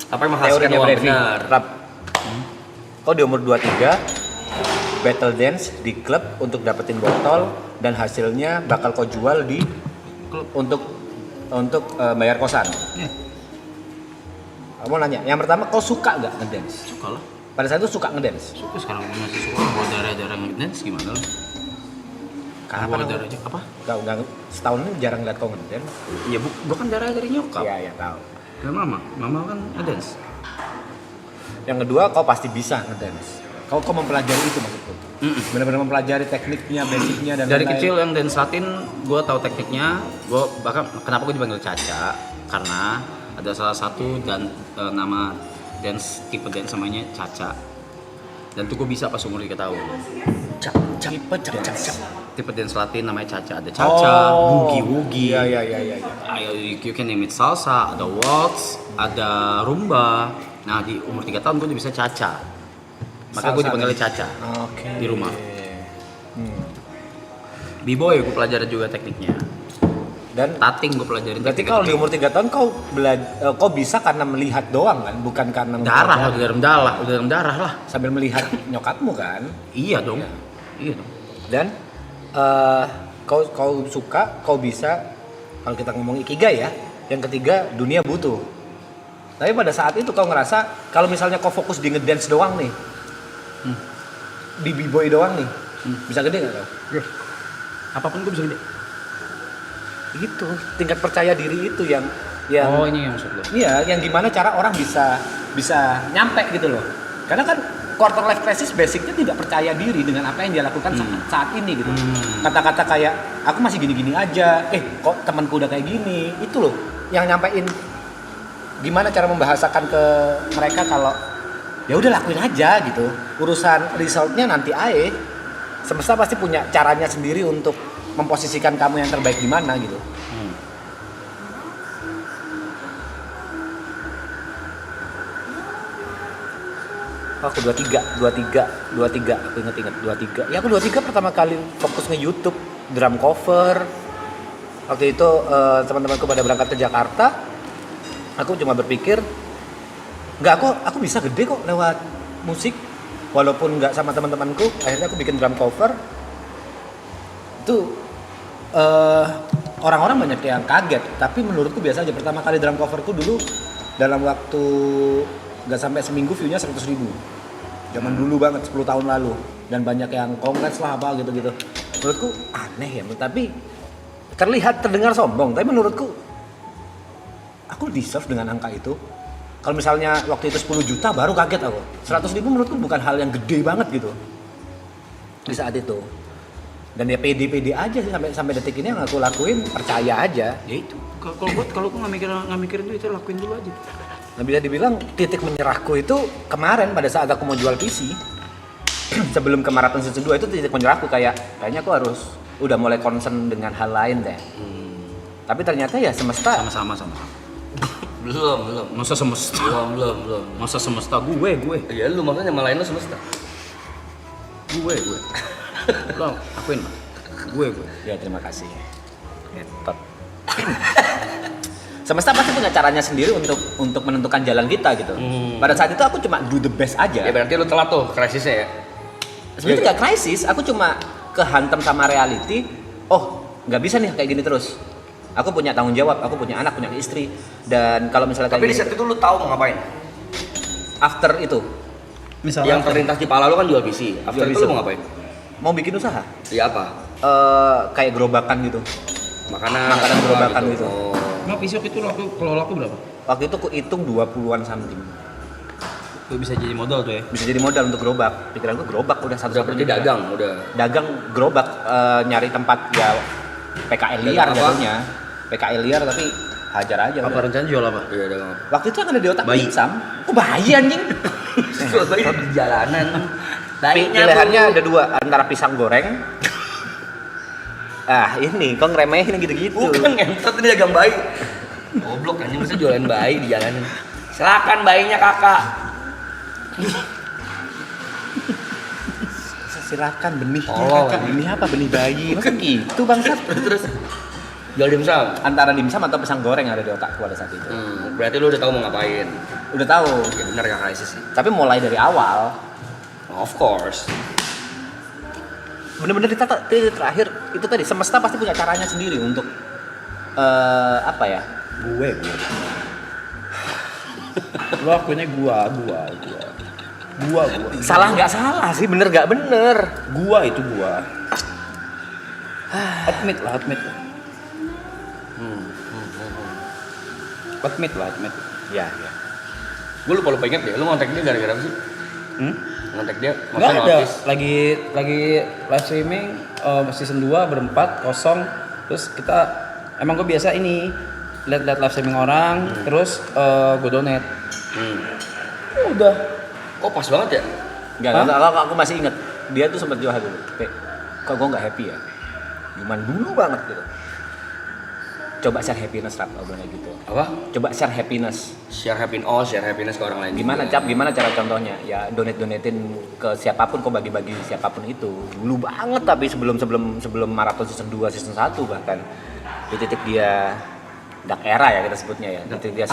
Apa yang menghasilkan teorinya uang Brevi, benar? Rap. Kau di umur 23 battle dance di klub untuk dapetin botol dan hasilnya bakal kau jual di klub untuk bayar kosan. Iya. Kamu nanya, yang pertama kau suka nggak ngedance? Suka lah. Pada saat itu suka ngedance? Suka, sekarang gue masih suka. Bawa darah-darah ngedance gimana lo? Kapan? Bawa darah aja apa? Nggak, setahun ini jarang lihat kau ngedance. Ya gue kan darah dari nyokap. Iya, tahu. Dan mama kan ngedance. Yang kedua, kau pasti bisa ngedance. Kau mempelajari itu maksudku. Benar-benar mempelajari tekniknya, basicnya dan Dari lain-lain. kecil yang dance Latin, gue tahu tekniknya. Gue bahkan kenapa gue dipanggil Caca? Karena ada salah satu dan nama dance tipe dance namanya Caca. Dan tuh gue bisa pas umur 3 tahun. Tipe dance Latin namanya Caca. Ada Caca, boogie. Iya. You can name it salsa, ada waltz, ada rumba. Nah di umur 3 tahun gue udah bisa Caca. Maka gue dipanggil Caca Oke. di rumah. B-boy gue pelajari juga tekniknya. Dan Tating gue pelajarin. berarti kalau di umur 3 tahun kau bisa karena melihat doang kan, bukan karena darah, mempelajari. udah dalam darah lah. Sambil melihat nyokapmu kan. Iya dong. Iya dong. Dan kau suka, kau bisa. Kalau kita ngomong ikigai ya, yang ketiga dunia butuh. Tapi pada saat itu kau ngerasa kalau misalnya kau fokus di ngedance doang nih, di b-boy doang nih, bisa gede nggak kau? Apapun gue bisa gede. Gitu, tingkat percaya diri itu yang Oh ini yang maksud lo. iya, yang gimana cara orang bisa nyampe gitu loh. Karena kan quarter life crisis basicnya tidak percaya diri dengan apa yang dia lakukan saat ini gitu. Kata-kata kayak aku masih gini-gini aja, kok temanku udah kayak gini, itu loh yang nyampein gimana cara membahasakan ke mereka kalau ya udah lakuin aja gitu. Urusan resultnya nanti aja. Semesta pasti punya caranya sendiri untuk memposisikan kamu yang terbaik di mana gitu. Aku 23, aku inget 23. Ya aku 23 pertama kali fokus nge-YouTube drum cover. Waktu itu teman-temanku pada berangkat ke Jakarta. Aku cuma berpikir, aku bisa gede kok lewat musik. Walaupun nggak sama teman-temanku, akhirnya aku bikin drum cover. Itu orang-orang banyak yang kaget, tapi menurutku biasa aja. Pertama kali drum coverku dulu dalam waktu nggak sampai seminggu view-nya 100.000. Zaman dulu banget, 10 tahun lalu. Dan banyak yang congrats lah apa gitu-gitu. Menurutku aneh ya, tapi terdengar sombong. Tapi menurutku aku deserve dengan angka itu. Kalau misalnya waktu itu 10 juta baru kaget aku. 100.000 menurutku bukan hal yang gede banget gitu di saat itu. Dan dia pede-pede aja sih sampai detik ini yang aku lakuin, percaya aja. Ya itu. Kalau aku nggak mikirin itu lakuin dulu aja. Nah, bisa dibilang titik menyerahku itu kemarin pada saat aku mau jual PC. Sebelum ke Marathon Season 2 itu titik menyerahku kayaknya aku harus udah mulai concern dengan hal lain deh. Tapi ternyata ya semesta Sama. Belum. Masa semesta? Belum. Masa semesta gue. Ya lu makanya nyalain lu semesta. Gue. Lo akuin lah. Gue. ya terima kasih. Ngetot. Semesta pasti punya caranya sendiri untuk menentukan jalan kita gitu. Pada saat itu aku cuma do the best aja. Ya berarti lu telat tuh krisisnya ya. Sebenarnya nggak krisis, aku cuma kehantam sama reality. Oh, nggak bisa nih kayak gini terus. Aku punya tanggung jawab, aku punya anak, punya istri. Dan kalau misalnya kayak Tapi di gini, saat itu lu tahu mau ngapain? after itu Misalnya Yang terlintas di pala lu kan jual PC. After Jual itu PC. lu mau ngapain? mau bikin usaha, Iya apa? kayak gerobakan gitu. Makanan gerobakan gitu. Oh. Emang pisau itu kalau laku berapa? Waktu itu aku hitung 20-an something. Itu bisa jadi modal tuh ya. Bisa jadi modal untuk gerobak. Pikiranku gerobak udah Udah satu-satunya. berarti dagang udah. Dagang gerobak, nyari tempat ya PKL liar Dagang apa? jatuhnya. PKL liar tapi hajar aja. Apa udah. rencana jual apa? Iya dagang. Waktu itu kan ada di otak Bayi. Sam. Oh bayi anjing. Jual bayi di jalanan. Pilihannya ada dua, antara pisang goreng. Ini kok ngeremehin gitu-gitu. Bukan ngentot ini dagang bayi. Goblok anjing bisa jualan bayi di jalanan. Silakan bayinya kakak. Silakan benihnya Oh. kakak. Benih apa? Benih bayi. Masa gitu bangsat? Terus jual dimsum. Antara dimsum atau pisang goreng ada di otakku pada saat itu. Berarti lu udah tahu mau ngapain. Udah tahu. Ya benar gak krisis sih. Tapi mulai dari awal, Of course. bener-bener di titik terakhir itu tadi semesta pasti punya caranya sendiri untuk apa ya? Gue. Lo akuinnya gua. Salah nggak salah sih, bener nggak bener. Gua itu gua. Admit lah. Admit. Ya. Gue lupa inget deh, lu ngontek dia gara-gara apa sih? Ngontek dia, Nggak maksudnya ada. notice. Lagi live streaming season 2 berempat kosong. Terus kita emang gue biasa ini lihat live streaming orang, terus gue donate. Udah. Kok pas banget ya? Enggak, aku masih inget dia tuh sempat jual dulu. Kok gue nggak happy ya? Cuman dulu banget gitu. Coba share happiness rap obrolannya gitu. Apa? Coba share happiness. Share happiness ke orang lain. Gimana juga. Gimana cara contohnya? Ya donatein ke siapapun, kok bagi-bagi siapapun itu. Dulu banget tapi sebelum Marathon Season 2, Season 1 bahkan. Di titik dia dark era ya kita sebutnya ya. Di titik dia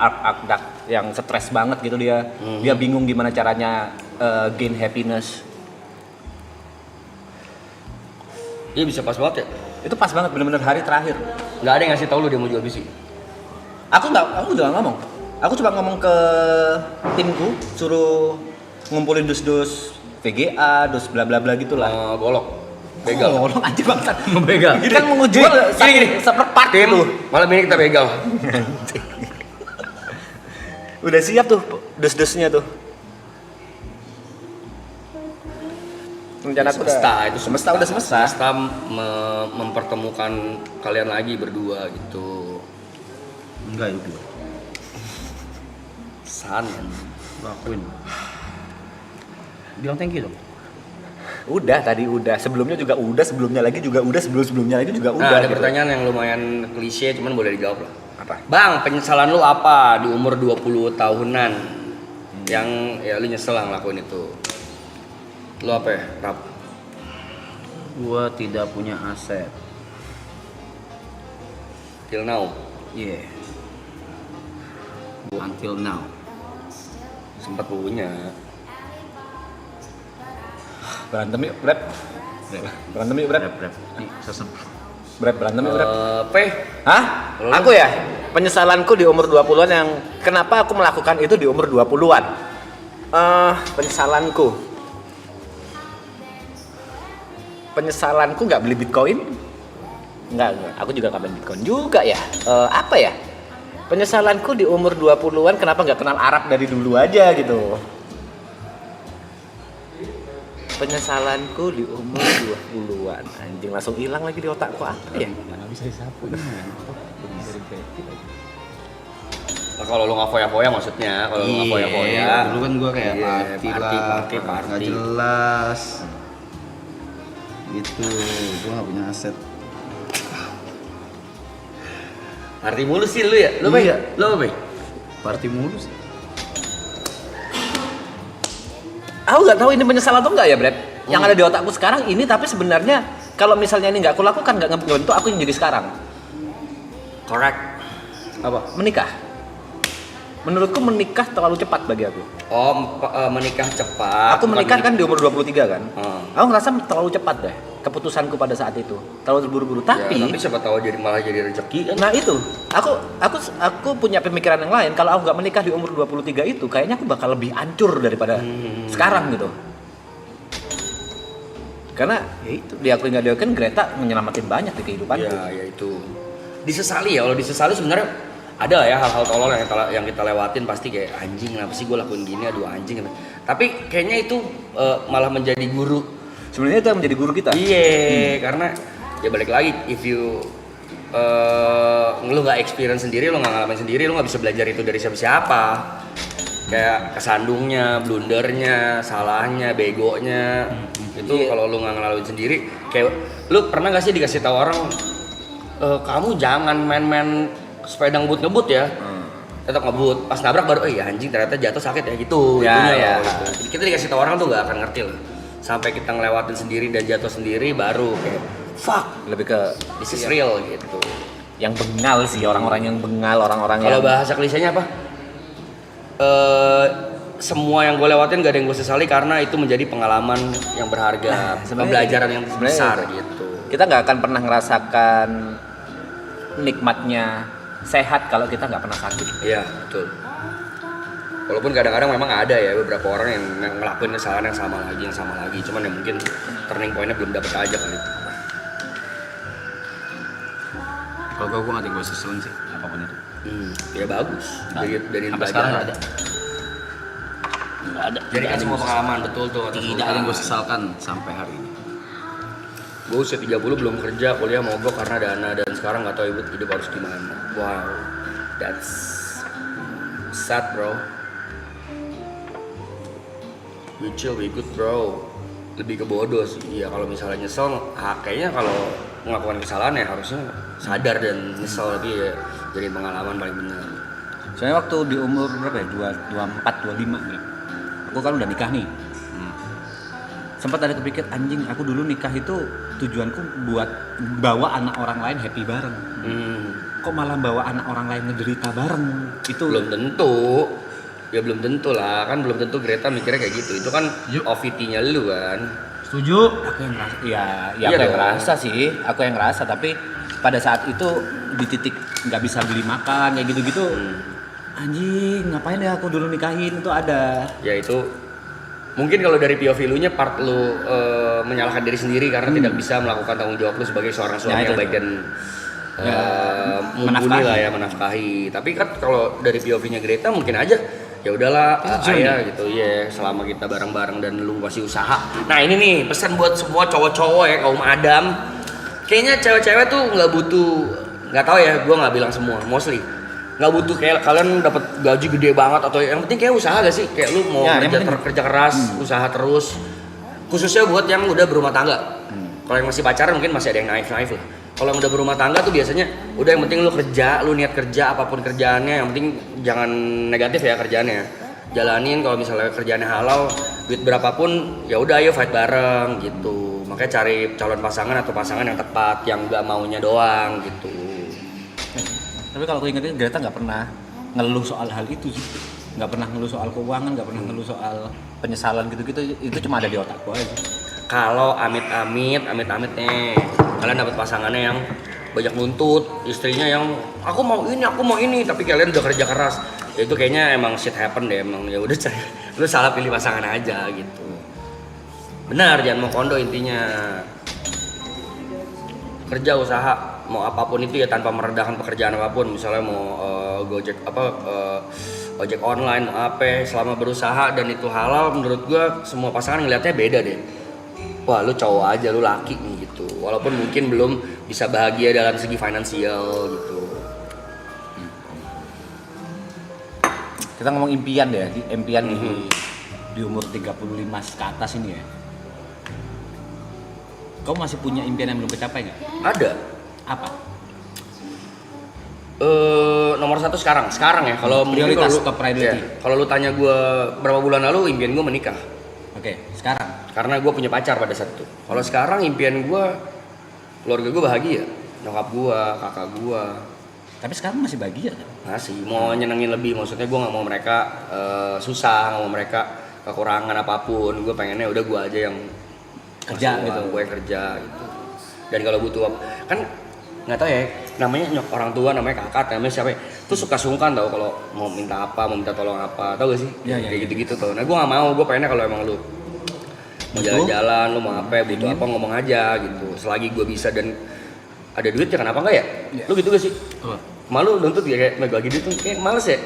arc dark yang stres banget gitu dia. Dia bingung gimana caranya gain happiness. Iya bisa pas banget ya? Itu pas banget bener-bener hari terakhir. Nggak ada yang ngasih tau lu dia mau jual PC? Aku juga ngomong. Aku coba ngomong ke timku, suruh ngumpulin dus-dus VGA, dus bla bla bla gitulah. Golok. Begal. Oh, anjing bangsat. Begal. Kita kan mau jual Gini. seperempat Tim, gitu. malam ini kita begal. Udah siap tuh dus-dusnya tuh. Rencana aku Semesta udah semesta. Semesta mempertemukan kalian lagi berdua gitu. Enggak itu. San. Lo akuin. Bilang thank you dong. Udah tadi udah, sebelumnya juga udah, sebelumnya lagi juga udah, sebelumnya lagi juga udah. Nah, ada gitu. pertanyaan yang lumayan klise cuman boleh dijawab lah. Apa? Bang, penyesalan lu apa di umur 20 tahunan? Yang ya lu nyesel lah ngelakuin itu. Lu apa ya? Rap. Gua tidak punya aset. Till now. Yeah. Until now. Sempat punya. Berantem yuk, Brep. Berantem yuk, Brep. Rap. Nih, sesem. Brep, berantem yuk, Brep. P. Hah? Kalau Aku ya? Penyesalanku di umur 20-an yang kenapa aku melakukan itu di umur 20-an? Penyesalanku nggak beli Bitcoin? Nggak. Aku juga nggak beli Bitcoin juga ya. Apa ya? Penyesalanku di umur 20-an kenapa nggak kenal Arab dari dulu aja gitu. Penyesalanku di umur 20-an. Anjing langsung hilang lagi di otakku apa ya? Mana bisa disapu ini. Nah, kalau lu nggak foya-foya maksudnya, kalau lu nggak foya-foya. Dulu kan gua kayak Iya, party lah, nggak jelas. Gitu, gua nggak punya aset. Party mulu sih lu ya? Lu Bay? Iya. Lu apa Bay? Party mulu sih. Aku nggak tahu ini penyesalan atau enggak ya, Brad. Yang ada di otakku sekarang ini, tapi sebenarnya kalau misalnya ini nggak aku lakukan, nggak ngebentuk aku yang jadi sekarang. Correct. Apa? Menikah. Menurutku menikah terlalu cepat bagi aku. Oh, menikah cepat. Aku menikah kan di umur 23 kan. Hmm. Aku ngerasa terlalu cepat deh keputusanku pada saat itu. Terlalu terburu-buru. Tapi Tapi siapa tahu malah jadi rezeki kan? nah itu, aku punya pemikiran yang lain. Kalau aku nggak menikah di umur 23 itu, kayaknya aku bakal lebih hancur daripada sekarang gitu. Karena ya itu, diakui nggak diakui Greta menyelamatin banyak di kehidupanku. Ya itu. Disesali ya, kalau disesali sebenarnya ada lah ya hal-hal tolol yang kita lewatin pasti kayak anjing kenapa sih gue lakuin gini, aduh anjing. Tapi kayaknya itu malah menjadi guru. Sebenarnya itu yang menjadi guru kita. Iya, karena ya balik lagi if you lu nggak experience sendiri, lu nggak ngalamin sendiri, lu nggak bisa belajar itu dari siapa-siapa. Kayak kesandungnya, blundernya, salahnya, begonya. Itu kalau lu nggak ngalamin sendiri, kayak lu pernah nggak sih dikasih tahu orang kamu jangan main-main sepeda ngebut ya. Tetap ngebut, pas nabrak baru ya anjing ternyata jatuh sakit ya gitu. Ya, itunya ya. loh, gitu. Jadi kita dikasih tahu orang tuh nggak akan ngerti loh. Sampai kita ngelewatin sendiri dan jatuh sendiri baru kayak fuck, Lebih ke this is real gitu. yang bengal sih, orang-orang yang bengal, orang-orang Kalau yang bahasa klisenya apa? Semua yang gue lewatin gak ada yang gue sesali karena itu menjadi pengalaman yang berharga, pembelajaran yang besar gitu. kita nggak akan pernah ngerasakan nikmatnya sehat kalau kita nggak pernah sakit. Iya betul. Walaupun kadang-kadang memang ada ya beberapa orang yang ngelakuin kesalahan yang sama lagi, cuman ya mungkin turning point-nya belum dapet aja kali. Kalau gue nggak ada gue seselin sih apapun itu. Ya bagus. Dari Sampai sekarang nggak ada. Nggak ada. Jadi kan semua pengalaman betul tuh. Tidak ada yang gue sesalkan sampai hari ini. Gue usia 30 belum kerja, kuliah mogok karena dana dan sekarang nggak tahu hidup harus gimana. Wow, that's sad bro. We chill, we good bro. Lebih ke bodoh sih. Iya kalau misalnya nyesel, kayaknya kalau melakukan kesalahan ya harusnya sadar dan nyesel, tapi ya jadi pengalaman paling benar. Soalnya waktu di umur berapa ya? 24, 25 ya. Aku kan udah nikah nih. Sempat ada kepikir anjing, aku dulu nikah itu tujuanku buat bawa anak orang lain happy bareng. Kok malah bawa anak orang lain ngederita bareng? Itu Belum tentu. Ya belum tentu lah, kan belum tentu Greta mikirnya kayak gitu. Itu kan OVT-nya lu kan. Setuju? aku yang ngerasa, ya Iya aku yang dong. ngerasa sih, aku yang ngerasa. Tapi pada saat itu di titik nggak bisa beli makan kayak gitu-gitu, anjing ngapain ya aku dulu nikahin, itu ada. Ya itu mungkin kalau dari POV lu nya part lu menyalahkan diri sendiri karena tidak bisa melakukan tanggung jawab lu sebagai seorang suami Ya, yang itu. baik dan mumpuni menafkahi. lah ya, menafkahi. Tapi kan kalau dari POV-nya Greta mungkin aja ya udahlah ayah gitu ya, selama kita bareng-bareng dan lu masih usaha. Nah ini nih pesan buat semua cowok-cowok ya, kaum Adam. Kayaknya cewek-cewek tuh nggak butuh, nggak tahu ya, gue nggak bilang semua, mostly nggak butuh kayak kalian dapat gaji gede banget atau yang penting kayak usaha gak sih, kayak lu mau Ya, yang kerja keras, usaha terus, khususnya buat yang udah berumah tangga. Kalau yang masih pacaran mungkin masih ada yang naif lah. Kalau yang udah berumah tangga tuh biasanya udah yang penting lu kerja, lu niat kerja apapun kerjaannya, yang penting jangan negatif ya kerjaannya. Jalanin, kalau misalnya kerjaannya halal, duit berapapun ya udah ayo fight bareng gitu. Makanya cari calon pasangan atau pasangan yang tepat, yang gak maunya doang gitu. Tapi kalau aku ingetin Greta nggak pernah ngeluh soal hal itu sih, nggak pernah ngeluh soal keuangan, nggak pernah ngeluh soal penyesalan gitu-gitu. Itu cuma ada di otakku aja. Kalau amit-amit nih kalian dapat pasangannya yang banyak nuntut, istrinya yang aku mau ini, tapi kalian udah kerja keras, ya itu kayaknya emang shit happen deh, emang ya udah cari, lu salah pilih pasangan aja gitu. Benar, jangan mau kondo intinya. Kerja usaha mau apapun itu ya tanpa merendahkan pekerjaan apapun, misalnya mau Gojek ojek online mau apa, selama berusaha dan itu halal, menurut gua semua pasangan ngelihatnya beda deh. wah lu cowok aja, lu laki nih gitu. Walaupun mungkin belum bisa bahagia dalam segi finansial gitu. Kita ngomong impian deh, impian di umur 35 ke atas ini ya. Kau masih punya impian yang belum kecapai nggak? Ada. Apa? Nomor satu sekarang ya. Kalau Prioritas, mungkin top priority. Kalau lu tanya gue berapa bulan lalu, impian gue menikah. Oke, sekarang. Karena gue punya pacar pada saat itu. Kalau sekarang impian gue, keluarga gue bahagia. Nyokap gue, kakak gue. Tapi sekarang masih bahagia kan? Masih mau nyenengin lebih. Maksudnya gue nggak mau mereka susah, nggak mau mereka kekurangan apapun. Gue pengennya udah gue aja yang Kerja masuk gitu. uang, gue yang kerja gitu. Dan kalau butuh kan nggak tahu ya, namanya orang tua, namanya kakak, namanya siapa ya, tuh suka sungkan tau kalau mau minta apa, mau minta tolong apa, tau gak sih? Iya, iya, Kayak iya. gitu-gitu tuh. Nah gue nggak mau, gue pengennya kalau emang lu mau jalan-jalan, lu mau apa, butuh apa ngomong aja gitu. Selagi gue bisa dan ada duit ya kenapa enggak ya? Iya. Lu gitu gak sih? Apa? Malu nuntut ya kayak bagi duit tuh kayak males ya?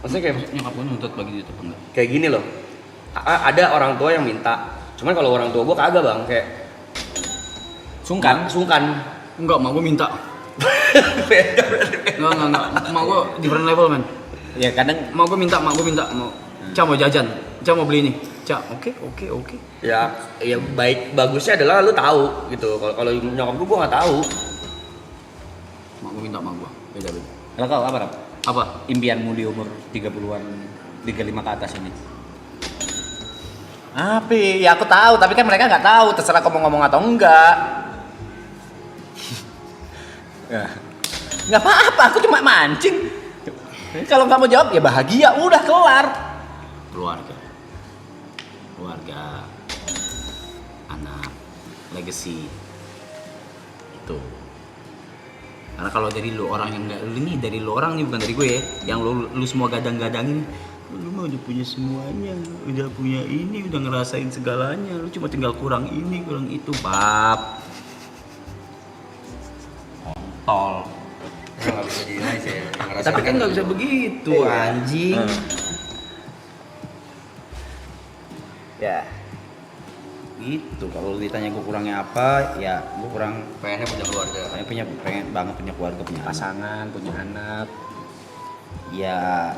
Maksudnya kayak Nyokap gue nuntut bagi duit apa enggak? kayak gini loh. Ada orang tua yang minta, cuman kalau orang tua gue kagak bang, kayak Sungkan. Enggak, mak gue minta. Beda berarti. Enggak. Mak gue different level, man. Ya kadang Mak gue minta. Mau Ca mau jajan. Ca mau beli ini. Ca, oke. Ya bagusnya adalah lu tahu gitu. Kalau nyokap gue nggak tahu. Mak gue minta, mak gue. Beda. kalau kau apa? Rap? Apa? Impianmu di umur 30-an, 35 ke atas ini? Apa? Ya aku tahu, tapi kan mereka nggak tahu. Terserah kau mau ngomong atau enggak. Ya. Nggak apa-apa, aku cuma mancing. Kalau nggak mau jawab ya bahagia, udah kelar. Keluarga, anak, legacy, itu. Karena kalau dari lu orang yang nggak, ini dari lu orang nih bukan dari gue ya, yang lu semua gadang-gadangin, lu mah udah punya semuanya, udah punya ini, udah ngerasain segalanya, lu cuma tinggal kurang ini, kurang itu, bab. Kontol. Nggak bisa dinilai sih. Tapi kan nggak bisa begitu, anjing. Ya. Gitu, kalau ditanya gue kurangnya apa, ya gue kurang pengennya punya keluarga. pengen banget punya keluarga, punya anak. Pasangan, punya anak. Ya,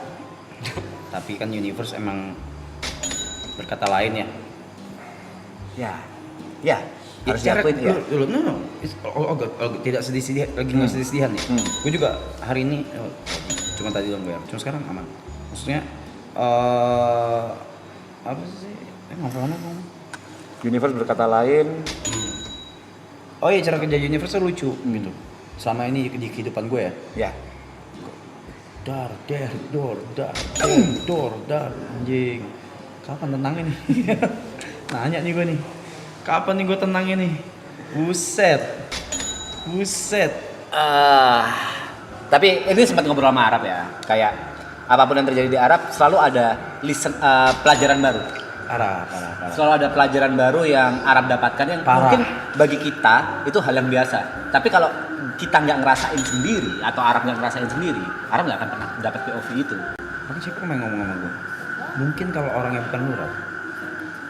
tapi kan universe emang berkata lain ya. Ya. Harus diakuin ya. No. Tidak sedih-sedih, lagi nggak sedih-sedihan nih. Gue juga hari ini, cuma tadi dong gue, cuma sekarang aman. Maksudnya, apa sih? Ngomong. Universe berkata lain. Oh iya, cara kerja universe lucu gitu. Selama ini di kehidupan gue ya. Ya. Dar, anjing. Kapan tenangnya nih? Nanya nih gue nih. Kapan nih gue tenangnya nih? Buset. Tapi ini sempat ngobrol sama Arab ya. Kayak apapun yang terjadi di Arab selalu ada pelajaran baru. Parah. Selalu ada pelajaran baru yang Arab dapatkan yang Parah. mungkin bagi kita itu hal yang biasa. Tapi kalau kita nggak ngerasain sendiri atau Arab nggak ngerasain sendiri, Arab nggak akan pernah dapat POV itu. Tapi siapa yang ngomong sama gue? Mungkin kalau orang yang bukan lurah,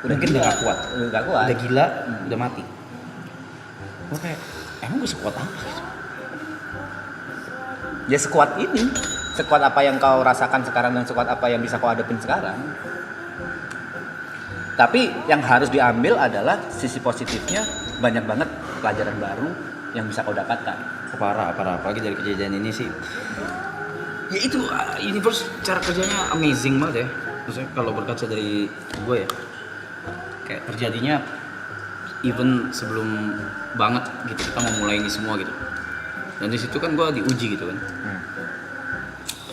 Udah mungkin gila. udah gak kuat. Udah kuat. Udah gila, udah mati. Gue kayak, emang gue sekuat apa gitu? Ya sekuat ini. Sekuat apa yang kau rasakan sekarang dan sekuat apa yang bisa kau hadapin sekarang. Tapi yang harus diambil adalah sisi positifnya, banyak banget pelajaran baru yang bisa kau dapatkan. Parah. Apalagi dari kejadian ini sih. Ya itu, universe cara kerjanya amazing banget ya. Maksudnya kalau berkaca dari gue ya, kayak terjadinya even sebelum banget gitu kita mau mulai ini semua gitu. Dan di situ kan gue diuji gitu kan.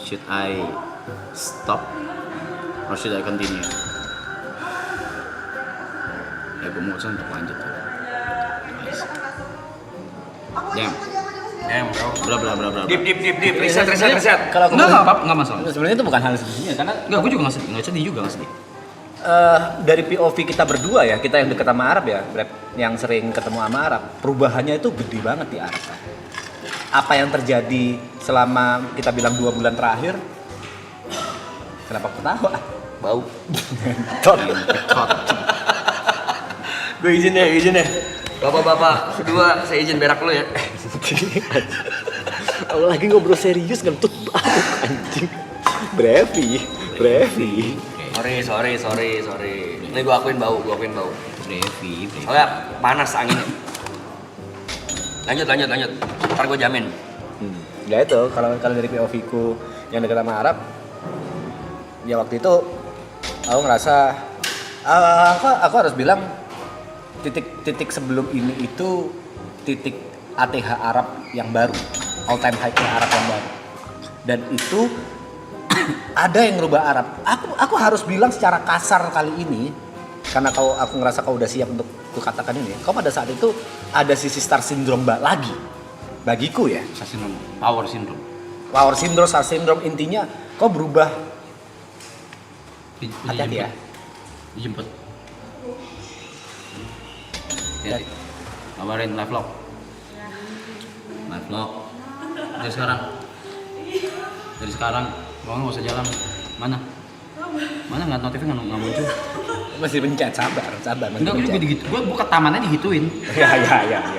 Should I stop or should I continue? Ya gue memutuskan untuk lanjut. Nice. Damn. Bla. Dip. Riset. Kalau aku Nggak masalah. sebenarnya itu bukan hal sedihnya karena Nggak, gue juga nggak sedih juga, nggak sedih. dari POV kita berdua ya, kita yang dekat sama Arab ya, yang sering ketemu sama Arab, perubahannya itu gede banget di Arab. Apa yang terjadi selama kita bilang 2 bulan terakhir? Kenapa ketawa? Bau. Tot. Tot. Gue Gue izin deh. Bapak-bapak, berdua saya izin berak lu ya. Lagi ngobrol serius ngentut bau anjing. Brevi. Sorry. Ini gue akuin bau. Brevi. Soalnya panas anginnya. Lanjut. Ntar gue jamin. Ya itu kalau dari POV ku yang dekat sama Arab, ya waktu itu aku ngerasa aku harus bilang titik sebelum ini itu titik ATH Arab yang baru, all time high Arab yang baru, dan itu ada yang ngerubah Arab. Aku harus bilang secara kasar kali ini karena aku ngerasa kau udah siap untuk kukatakan ini. Kau pada saat itu ada sisi star syndrome lagi bagiku ya. Power syndrome. Star syndrome intinya kau berubah. Hati-hati ya. Dijemput. Ya. Kabarin live vlog. Dari sekarang. Gua nggak usah jalan. Mana nggak notifnya nggak muncul. Masih pencet, sabar masih Enggak, pencet. gue gitu. Gue ke taman aja digituin. Ya.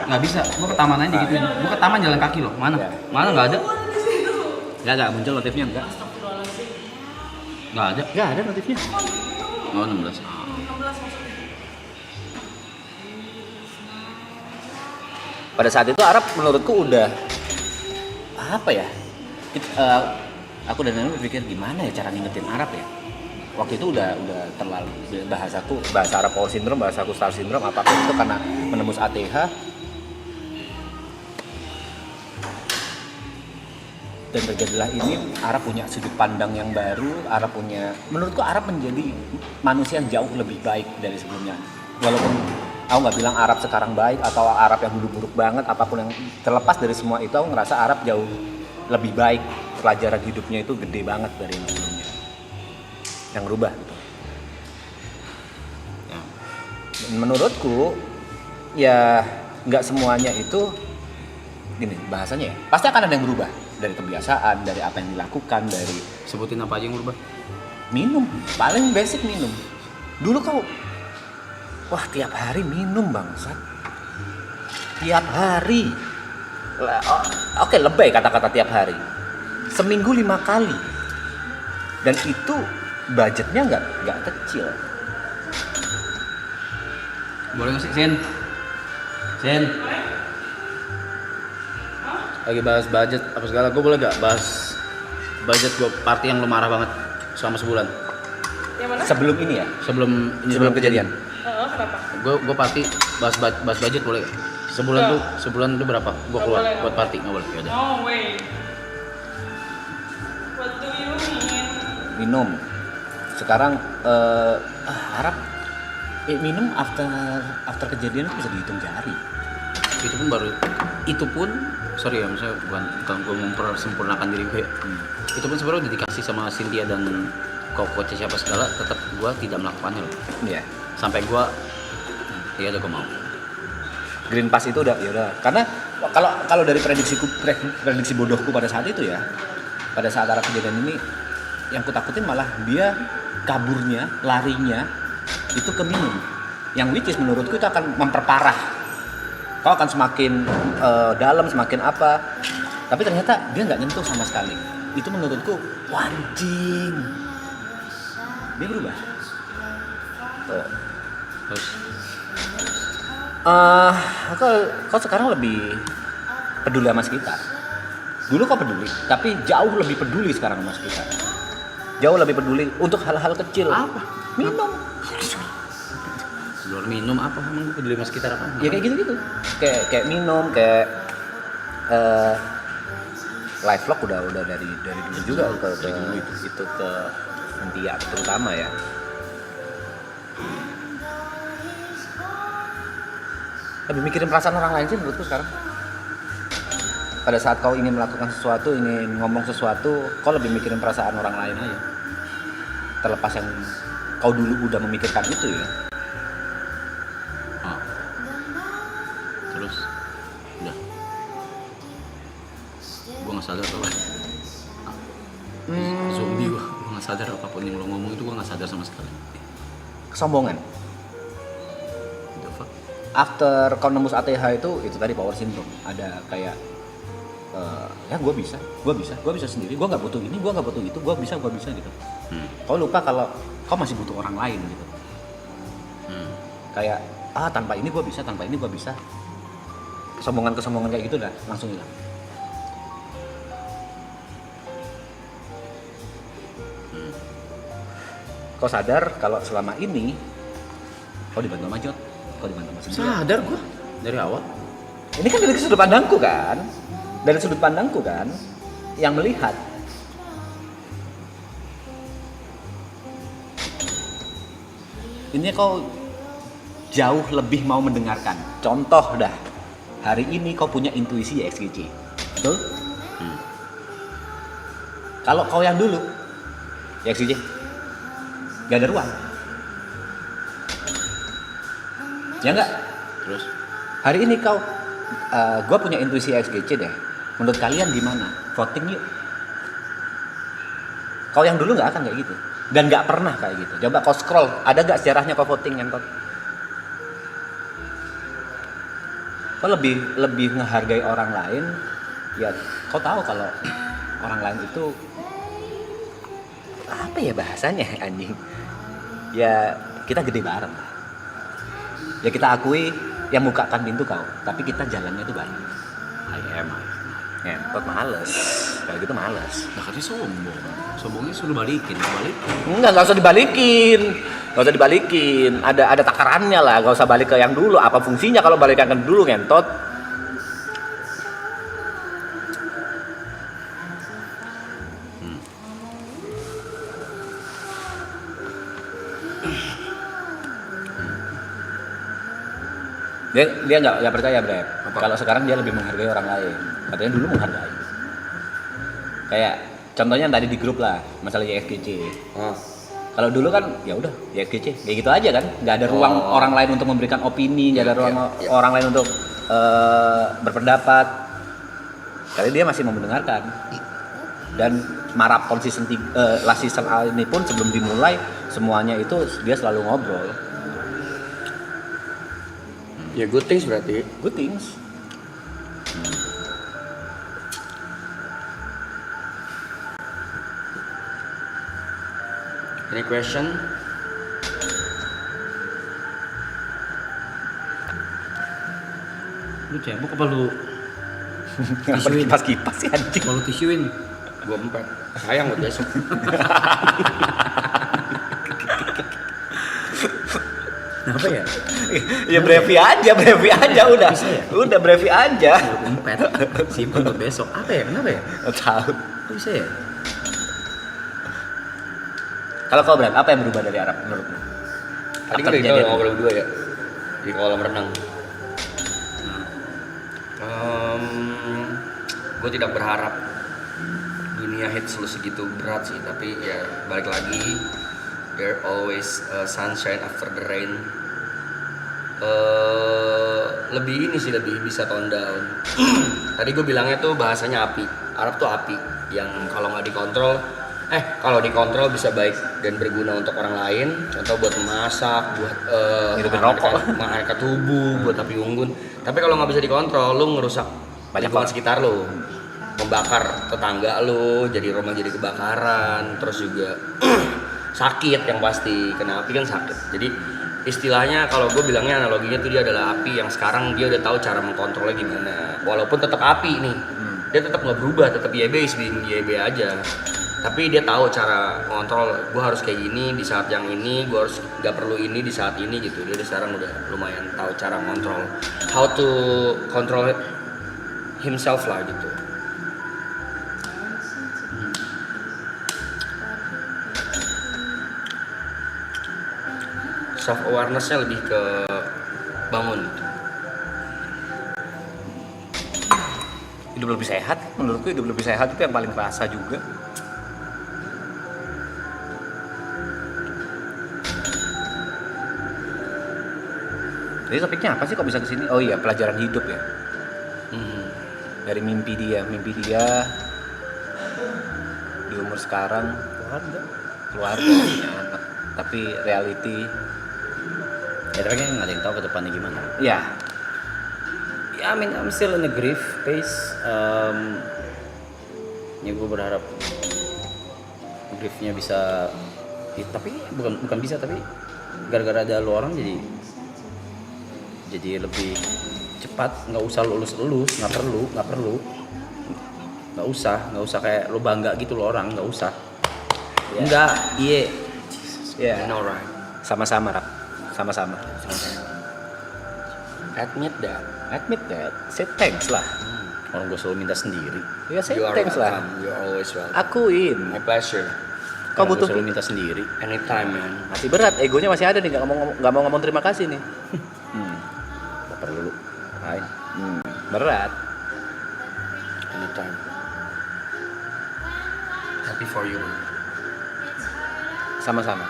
Nggak bisa. Gue ke taman aja digituin. Gue ke taman jalan kaki loh. Mana? Ya. Mana nggak ada? Enggak muncul notifnya enggak. Nggak ada. Enggak ada notifnya. Oh 16. Pada saat itu Arab menurutku udah apa ya? Aku dan Nana berpikir gimana ya cara ngingetin Arab ya. Waktu itu udah terlalu bahasa Arab power syndrome, bahasaku star syndrome, apapun itu karena menembus ATH. Dan terjadilah ini, Arab punya sudut pandang yang baru, menurutku Arab menjadi manusia yang jauh lebih baik dari sebelumnya. Walaupun aku nggak bilang Arab sekarang baik atau Arab yang dulu buruk banget, apapun yang terlepas dari semua itu, aku ngerasa Arab jauh lebih baik. Pelajaran hidupnya itu gede banget dari yang sebelumnya, yang berubah gitu. Ya. Dan menurutku ya nggak semuanya itu gini bahasanya ya, pasti akan ada yang berubah dari kebiasaan, dari apa yang dilakukan, dari Sebutin apa aja yang berubah? minum, paling basic minum. Dulu kau tiap hari minum bangsat, tiap hari. Oke, lebay kata-kata tiap hari, seminggu 5 kali, dan itu budgetnya nggak kecil. Boleh nggak sih, Sen? Lagi bahas budget apa segala, gue boleh gak bahas budget gue party yang lu marah banget selama sebulan? Yang mana? Sebelum ini ya, sebelum kejadian. Kenapa? Gue party bahas budget boleh gak? Sebulan tuh berapa? Gue keluar boleh, buat party, nggak boleh? Yaudah. No way. What do you mean? Minum. Sekarang Arab minum after kejadian itu bisa dihitung jari. Itu pun sorry ya, misalnya bukan gue mempersempurnakan diri gue. Itu pun sebenarnya udah dikasih sama Cynthia dan coach siapa segala, tetap gue tidak melakukannya loh. Iya. Sampai gue ya udah gue mau. Green Pass itu udah karena kalau dari prediksi bodohku pada saat itu ya, pada saat Arab kejadian ini, yang kutakutin malah dia kaburnya, larinya itu ke minum, yang which is menurutku itu akan memperparah. Kau akan semakin dalam, semakin apa, tapi ternyata dia nggak nyentuh sama sekali. Itu menurutku anjing, dia berubah. Terus Kau sekarang lebih peduli sama sekitar. Dulu kau peduli, tapi jauh lebih peduli sekarang sama sekitar. Jauh lebih peduli untuk hal-hal kecil. apa? Minum. Luar minum apa emang peduli sama sekitar apa? Ya kayak gitu-gitu. Kayak minum, kayak live vlog udah dari dulu juga ke itu ke Cynthia terutama ya. Lebih mikirin perasaan orang lain sih menurutku sekarang. Pada saat kau ingin melakukan sesuatu, ingin ngomong sesuatu, kau lebih mikirin perasaan orang lain aja. Terlepas yang kau dulu udah memikirkan itu ya. Terus udah. Gue nggak sadar apa. Zombie gue nggak sadar apapun yang lo ngomong itu gue nggak sadar sama sekali. Kesombongan. The fuck? after kau nembus ATH itu tadi power syndrome. Ada kayak ya gue bisa sendiri, gue nggak butuh ini, gue nggak butuh itu, gue bisa gitu. Kau lupa kalau kau masih butuh orang lain gitu. Kayak tanpa ini gue bisa, kesombongan kayak gitu dah langsung hilang. Kau sadar kalau selama ini kau dibantu sama Jod, kau dibantu sama sendiri. Sadar gua dari awal. Ini kan dari sudut pandangku kan, yang melihat. Ini kau jauh lebih mau mendengarkan. Contoh dah, hari ini kau punya intuisi XGC, betul? Kalau kau yang dulu, XGC, gak ada ruang. Ya enggak? Terus Hari ini kau, gue punya intuisi XGC deh. Menurut kalian gimana? Voting yuk. Kau yang dulu nggak akan kayak gitu, dan nggak pernah kayak gitu. Coba kau scroll, ada nggak sejarahnya kau voting yang kau lebih menghargai orang lain. Ya, kau tahu kalau orang lain itu apa ya bahasanya anjing? Ya kita gede bareng. Ya kita akui yang bukakan pintu kau, tapi kita jalannya itu banyak. Ngentot males, kayak gitu males. nah katanya sombongnya suruh balikin. Enggak usah dibalikin. Ada takarannya lah, gak usah balik ke yang dulu. Apa fungsinya kalau balikan ke dulu, ngentot? Dia nggak percaya, Bre. Kalau sekarang dia lebih menghargai orang lain. Katanya dulu menghargai. Kayak contohnya yang tadi di grup lah, masalah YFGC. Kalau dulu kan ya udah YFGC, kayak gitu aja kan. Nggak ada ruang orang lain untuk memberikan opini, nggak ada ruang orang lain untuk berpendapat. Kali dia masih mau mendengarkan. Dan Marap konsisten last season ini pun sebelum dimulai semuanya itu dia selalu ngobrol. Ya good things berarti. Good things. Any question? Lu cebok apa lu? Kenapa kipas-kipas sih anjing? Kalau tisuin. Gua empet. Sayang buat besok. Kenapa ya? Ya brevi aja udah. Udah brevi aja. Empet. Simpen buat besok. Apa ya? Kenapa ya? Tahu. Kok bisa ya? Kalau kau Brad, apa yang berubah dari Arab menurutmu? Tadi kan kita ngobrol berdua ya di kolam renang. Gue tidak berharap dunia hate selalu segitu berat sih, tapi ya balik lagi, there always sunshine after the rain. Lebih bisa tone down. Tadi gue bilangnya tuh bahasanya api. Arab tuh api yang kalau nggak dikontrol, kalau dikontrol bisa baik dan berguna untuk orang lain. Contoh buat memasak, buat menghangatkan tubuh, buat api unggun. Tapi kalau nggak bisa dikontrol, lu ngerusak banyak lingkungan sekitar lu, membakar tetangga lu, jadi rumah jadi kebakaran, terus juga sakit yang pasti, kena api kan sakit. Jadi istilahnya kalau gue bilangnya analoginya tuh dia adalah api yang sekarang dia udah tahu cara mengkontrolnya gimana. Walaupun tetap api nih, dia tetap nggak berubah, tetap YB aja. Tapi dia tahu cara mengontrol, gue harus kayak gini di saat yang ini, gue harus nggak perlu ini di saat ini gitu. Dia sekarang udah lumayan tahu cara mengontrol, how to control himself lah gitu. Self awareness-nya lebih ke bangun gitu. Hidup lebih sehat, menurutku hidup lebih sehat itu yang paling terasa juga. Jadi topiknya apa sih kok bisa kesini? Oh iya, pelajaran hidup ya. Dari mimpi dia di umur sekarang keluarga punya anak, tapi reality Ya tapi kan nggak ada yang tahu ke depannya gimana. Ya, Ya, I mean, I'm still in the grief phase. Ya gue berharap griefnya bisa, tapi bukan bisa, tapi gara-gara ada lo orang jadi lebih cepat. Nggak usah lulus, nggak perlu, nggak usah kayak lo bangga gitu lo orang, nggak usah. Ya. Enggak, iya. ya. I know, right? Sama-sama, Rap. Sama-sama. Admit that. Admit that. Say thanks lah. Orang gue selalu minta sendiri. Ya, say You are thanks lah. welcome. You are always welcome. Akuin. My pleasure. Kau Orang gua butuh selalu minta sendiri. Anytime, man. masih berat, egonya masih ada nih, nggak mau ngomong terima kasih nih. Nggak perlu. Hai. Berat. Anytime. Happy for you. Sama-sama.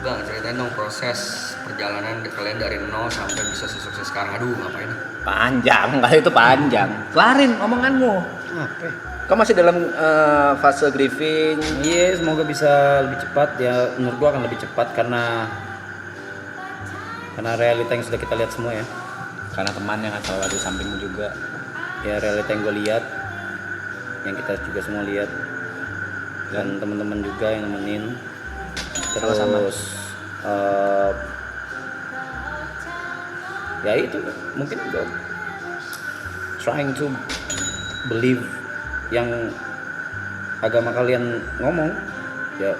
Bang, ceritain dong proses perjalanan kalian dari nol sampai bisa sesukses sekarang. Aduh, ngapain? Panjang, kali itu panjang. Kelarin omonganmu. Apa? Kau masih dalam fase grieving. Iya, semoga bisa lebih cepat ya. Menurut gua akan lebih cepat karena realita yang sudah kita lihat semua ya. Karena teman yang selalu ada di sampingmu juga. Ya realita yang gue lihat, yang kita juga semua lihat, dan teman-teman juga yang nemenin. Terus Sama-sama. Ya itu mungkin gue trying to believe yang agama kalian ngomong, ya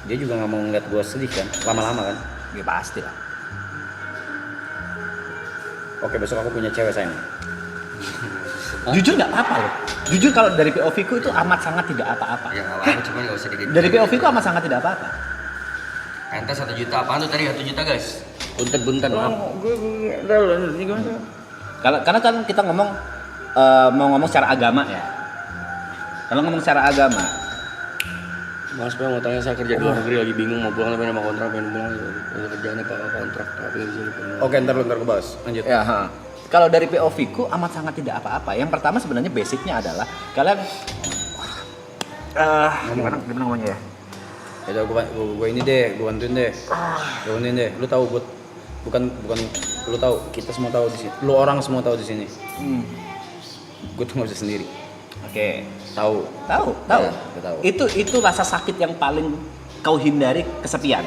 dia juga nggak mau ngeliat gue sedih kan, lama-lama kan. Ya pasti lah. Oke, besok aku punya cewek sayang. Jujur nggak apa-apa loh. Jujur kalau dari POV ku itu amat sangat tidak apa-apa. Ya nggak apa-apa, cuma nggak usah digede. Dari POV ku amat sangat tidak apa-apa. Ente 1 juta, apaan tuh tadi 1 juta guys? Bunten, maaf. Ini gimana? Karena kan kita ngomong mau ngomong secara agama ya. Kalau ngomong secara agama, Mas Bang, mau tanya, saya kerja di luar negeri lagi bingung mau pulang tapi nama kontrak pengen pulang. Ini kerjaannya apa kontrak tapi di sini pulang. Oke, ntar gue bahas. Lanjut. ya. Kalau dari POV ku amat sangat tidak apa-apa. Yang pertama sebenarnya basicnya adalah kalian gimana ngomongnya ya? Ya gue ini deh, gue bantuin deh. Gue bantuin deh. Lu tahu bukan lu tahu, kita semua tahu di sini. Lu orang semua tahu di sini. Gue tuh nggak bisa sendiri. Oke. Tahu. Tahu. Ya, gua tahu. Itu rasa sakit yang paling kau hindari, kesepian.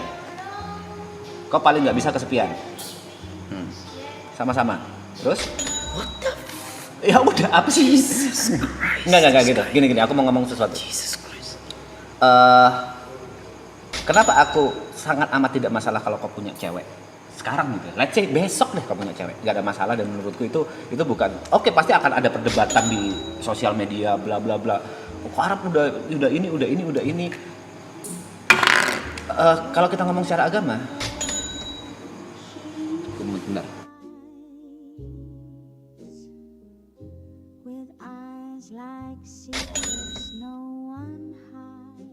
Kau paling nggak bisa kesepian. Sama-sama. Terus? Ya udah, apa sih? Enggak gitu. Gini, aku mau ngomong sesuatu. Kenapa aku sangat amat tidak masalah kalau kau punya cewek sekarang gitu. Let's say besok deh kau punya cewek, nggak ada masalah, dan menurutku itu bukan oke, pasti akan ada perdebatan di sosial media bla bla bla. Kok Arab udah ini. Kalau kita ngomong secara agama, benar. With eyes like secrets no one hides.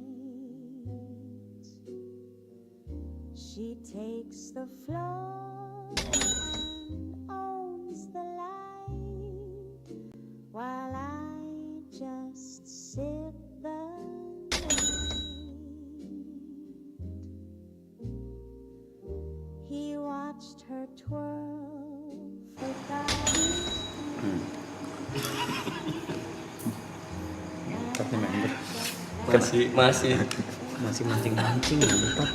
She takes the floor and owns the light, while I just sit the night. He watched her twirl, forgot Tapi member Masih. masih mancing-mancing ya, Bapak.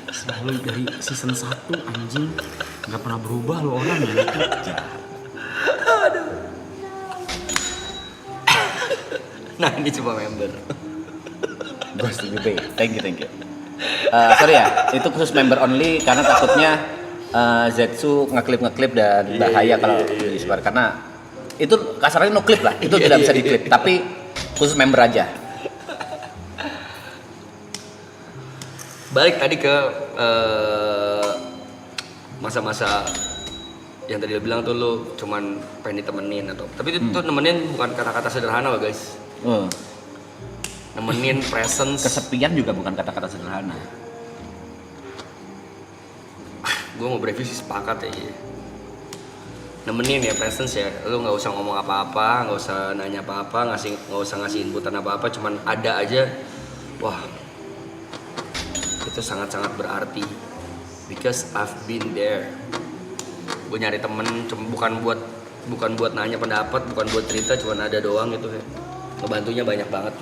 Selalu dari season 1 anjing. Nggak pernah berubah lo orang gitu. Nah, ini cuma member. Gue setuju, Bay. Thank you. Sorry ya, itu khusus member only karena takutnya Zetsu ngeklip dan bahaya kalau disebar, karena itu kasarnya no clip lah, itu tidak bisa diklip, tapi khusus member aja. Balik tadi ke masa-masa yang tadi lo bilang tuh lo cuman pengen ditemenin atau, tapi itu tuh nemenin bukan kata-kata sederhana loh guys. Nemenin presence. Kesepian juga bukan kata-kata sederhana. Gue mau berevisi sepakat ya. nemenin ya, presence ya. Lu nggak usah ngomong apa-apa, nggak usah nanya apa-apa, nggak usah ngasih inputan apa-apa, cuman ada aja. Wah, itu sangat-sangat berarti. Because I've been there. Gue nyari temen, cuma bukan buat nanya pendapat, bukan buat cerita, cuman ada doang gitu ya. Ngebantunya banyak banget.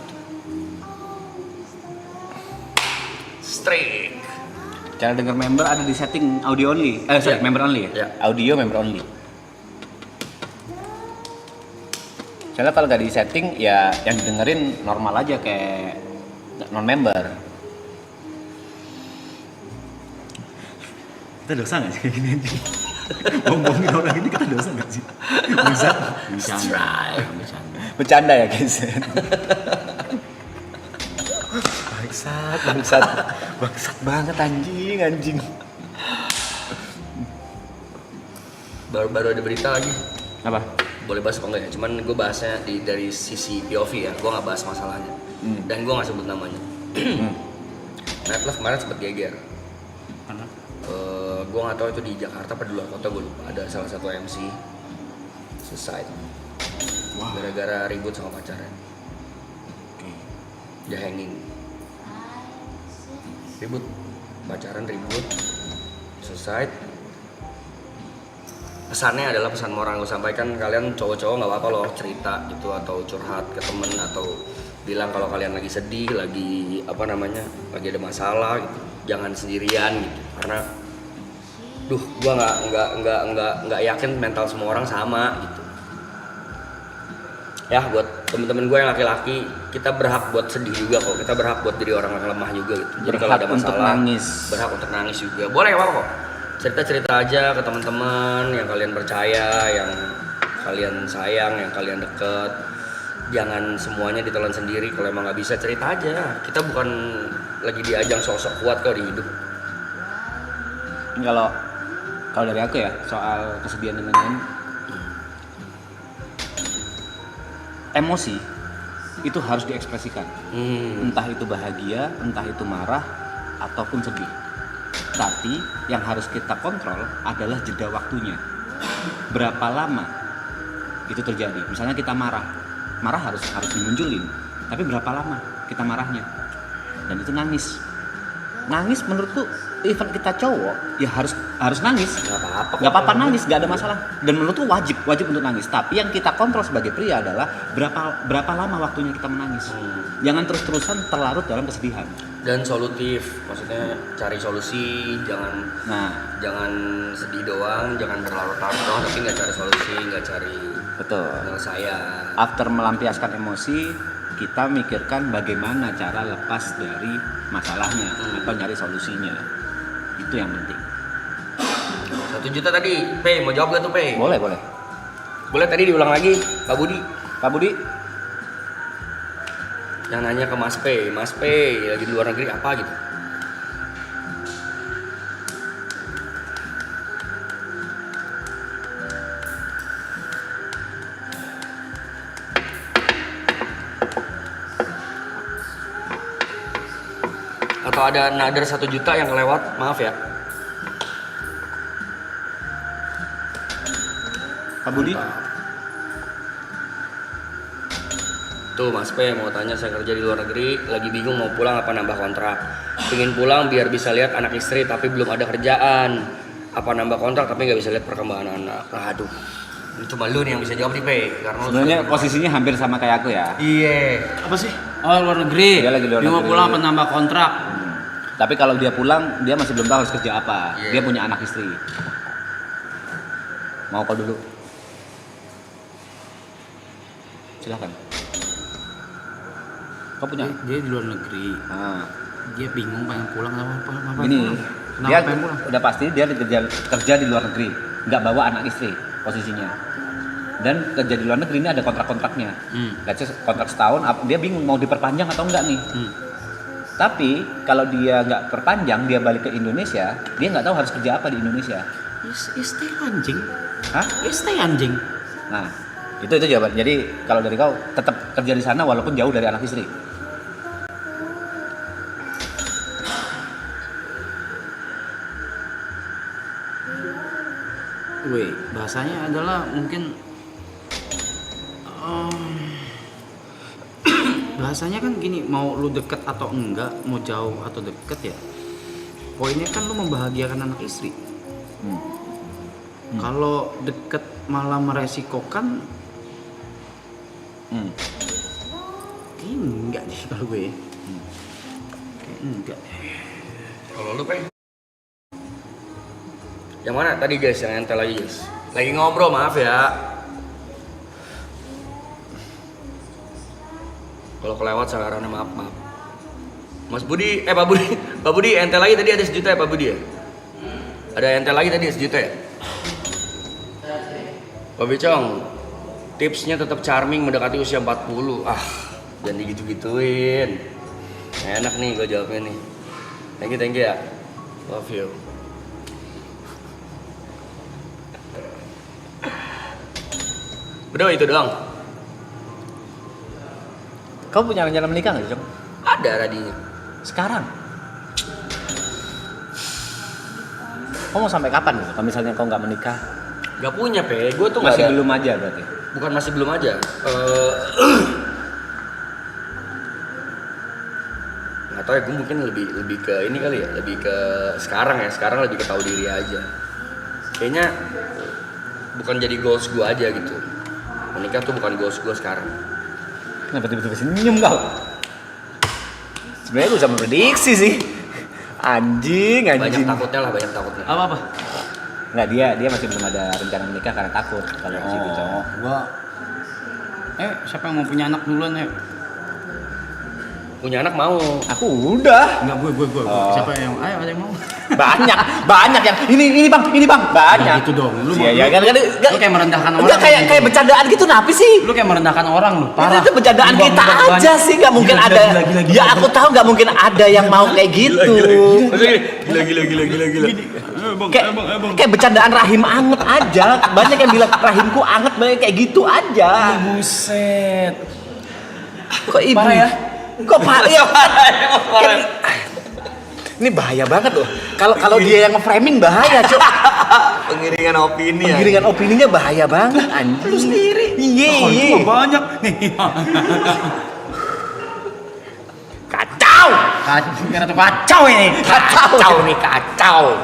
Straight. Cara denger member ada di setting audio only. Iya. Member only ya? Iya. Audio member only. Soalnya kalau nggak di setting ya yang didengerin normal aja kayak non member. Kita dosa nggak sih kayak gini aja? Bohong-bohongin orang ini kita dosa nggak sih? Bisa. Bercanda ya guys. Bangsat banget anjing. Baru ada berita lagi. Apa? Boleh bahas apa enggak ya? Cuman gue bahasnya dari sisi POV ya. Gue nggak bahas masalahnya. Dan gue nggak sebut namanya. Nightlife kemarin sempat geger. Karena Gue nggak tahu itu di Jakarta apa di luar kota, gue lupa. Ada salah satu MC suicide. Gara-gara ribut sama pacarnya. Dia hanging. Ribut, pacaran ribut, suicide. Pesannya adalah pesan moral yang gue sampaikan, kalian cowok-cowok nggak apa-apa loh cerita gitu atau curhat ke temen atau bilang kalau kalian lagi sedih, lagi lagi ada masalah gitu, jangan sendirian gitu. Karena, gue nggak yakin mental semua orang sama gitu. Ya buat temen-temen gue yang laki-laki, kita berhak buat sedih juga kok, kita berhak buat jadi orang yang lemah juga gitu. Jadi kalau ada masalah, untuk nangis. Berhak untuk nangis juga, boleh apa kok. Cerita-cerita aja ke teman-teman yang kalian percaya, yang kalian sayang, yang kalian deket. Jangan semuanya ditelan sendiri. Kalau emang nggak bisa, cerita aja. Kita bukan lagi diajang sok-sok kuat kok di hidup. Kalau dari aku ya soal kesedihan dan lain-lain, emosi itu harus diekspresikan. Entah itu bahagia, entah itu marah, ataupun sedih. Tapi yang harus kita kontrol adalah jeda waktunya. Berapa lama itu terjadi? Misalnya kita marah harus dimunculin. Tapi berapa lama kita marahnya? Dan itu nangis. Nangis menurutku, even kita cowok ya harus nangis. Gak apa-apa nangis, gak ada masalah. Dan menurutku wajib untuk nangis. Tapi yang kita kontrol sebagai pria adalah berapa lama waktunya kita menangis. Jangan terus-terusan terlarut dalam kesedihan. Dan solutif, maksudnya cari solusi, jangan sedih doang, jangan berlarut-larut doang, tapi nggak cari solusi, nggak cari penyelesaian. After melampiaskan emosi, kita mikirkan bagaimana cara lepas dari masalahnya atau nyari solusinya. Itu yang penting. 1 juta tadi, P, mau jawab gak tuh P? Boleh. Boleh tadi diulang lagi, Pak Budi. Yang nanya ke Mas P lagi di luar negeri apa gitu? Atau ada another 1 juta yang kelewat, maaf ya. Pak Budi? Tuh Mas P mau tanya, saya kerja di luar negeri, lagi bingung mau pulang apa nambah kontrak. Pengen pulang biar bisa lihat anak istri tapi belum ada kerjaan. Apa nambah kontrak tapi nggak bisa lihat perkembangan anak. Aduh, ini cuma lu nih yang bisa jawab nih P. Karena Sebenarnya posisinya hampir sama kayak aku ya. Iya. Apa sih? Oh, luar negeri. Dia lagi luar Dia mau negeri. pulang apa nambah kontrak? Tapi kalau dia pulang, dia masih belum tahu harus kerja apa. Iya. Dia punya anak istri. Mau call dulu? Silakan. Kau punya? Dia di luar negeri. Nah, Dia bingung pengen pulang apa. ini Kenapa dia pengen pulang? udah pasti dia kerja di luar negeri, nggak bawa anak istri posisinya. Dan kerja di luar negeri ini ada kontrak-kontraknya. Let's say kontrak setahun, dia bingung mau diperpanjang atau enggak nih. Tapi kalau dia nggak perpanjang, dia balik ke Indonesia, dia nggak tahu harus kerja apa di Indonesia. Stay anjing. Hah? Stay anjing. Nah, itu jawaban. Jadi kalau dari kau tetap kerja di sana walaupun jauh dari anak istri. bahasanya adalah mungkin bahasanya kan gini, mau lu deket atau enggak, mau jauh atau deket ya, poinnya kan lu membahagiakan anak istri. Kalau deket malah meresikokan, kayaknya enggak deh kalau gue. Kayaknya enggak. Kalau lu Pe? Yang mana tadi guys, yang entel lagi guys? Lagi ngobrol, maaf ya. Kalau kelewat sarannya maaf. Mas Budi, Pak Budi, entel lagi tadi ada 1 juta ya Pak Budi ya? Ada entel lagi tadi 1 juta ya? Pak Becong, tipsnya tetap charming mendekati usia 40. Jangan digitu-gituin. Enak nih gue jawabnya nih. Thank you ya. Love you. Udah itu doang. Kau punya rencana menikah nggak, Jong? Ada radinya. Sekarang? Kau mau sampai kapan gitu? Kalau misalnya kau nggak menikah? Gak punya Pe, gue tuh nggak Masih ada. belum aja berarti. Bukan masih belum aja. Nggak tahu ya, gue mungkin lebih ke ini kali ya, lebih ke sekarang lebih ke tahu diri aja. Kayaknya bukan jadi goals gue aja gitu. Menikah tuh bukan goals gue sekarang. Kenapa tiba-tiba senyum kau? Sebenarnya gue bisa memprediksi sih. Anjing. Banyak takutnya. Apa? Nggak, dia masih belum ada rencana menikah karena takut kalau si Jong. Gua siapa yang mau punya anak duluan ya? Punya anak mau. Aku udah. Enggak, gue. Siapa yang ada yang mau? Banyak yang ini bang, banyak. Nah, gitu dong. Lu Iya, kan lu kayak merendahkan orang. Enggak kayak bercandaan gitu, napi sih? Lu kayak merendahkan orang lu. Parah. Itu bercandaan kita aja sih, nggak mungkin ada. Ya aku tahu nggak mungkin ada yang mau kayak gitu. Gila. Kayak bercandaan rahim anget aja. Banyak yang bilang rahimku anget, banyak kayak gitu aja. Buset. Kok ibu? Parah ya? Kok parah ya? Ini bahaya banget loh. Kalau dia yang nge-framing bahaya, Cok. Pengiringan opini ya. Penggiringan opininya bahaya banget, anjing. Lu sendiri. Iya. Banyak nih. Kacau. Kacau ini. Kacau.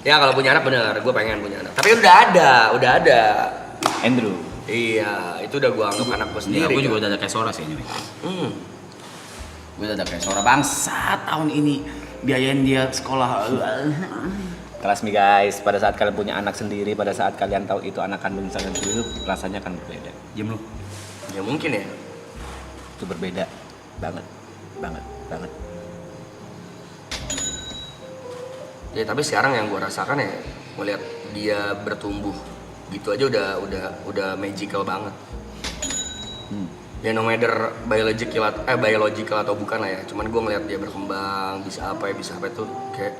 Ya kalau punya anak bener, gue pengen punya anak. Tapi udah ada. Andrew. Iya, itu udah gue anggap anak gue sendiri. Gue juga udah ada kayak Sora sih ini. Gue udah ada kayak Sora bangsa tahun ini biayain dia sekolah. Trust me guys, pada saat kalian punya anak sendiri, pada saat kalian tahu itu anak kandung kalian sendiri, rasanya akan berbeda. Diam lu. Ya mungkin ya. Itu berbeda banget. Ya tapi sekarang yang gue rasakan ya melihat dia bertumbuh gitu aja udah magical banget. Ya no matter biological atau bukan lah ya. Cuman gue ngeliat dia berkembang, bisa apa itu kayak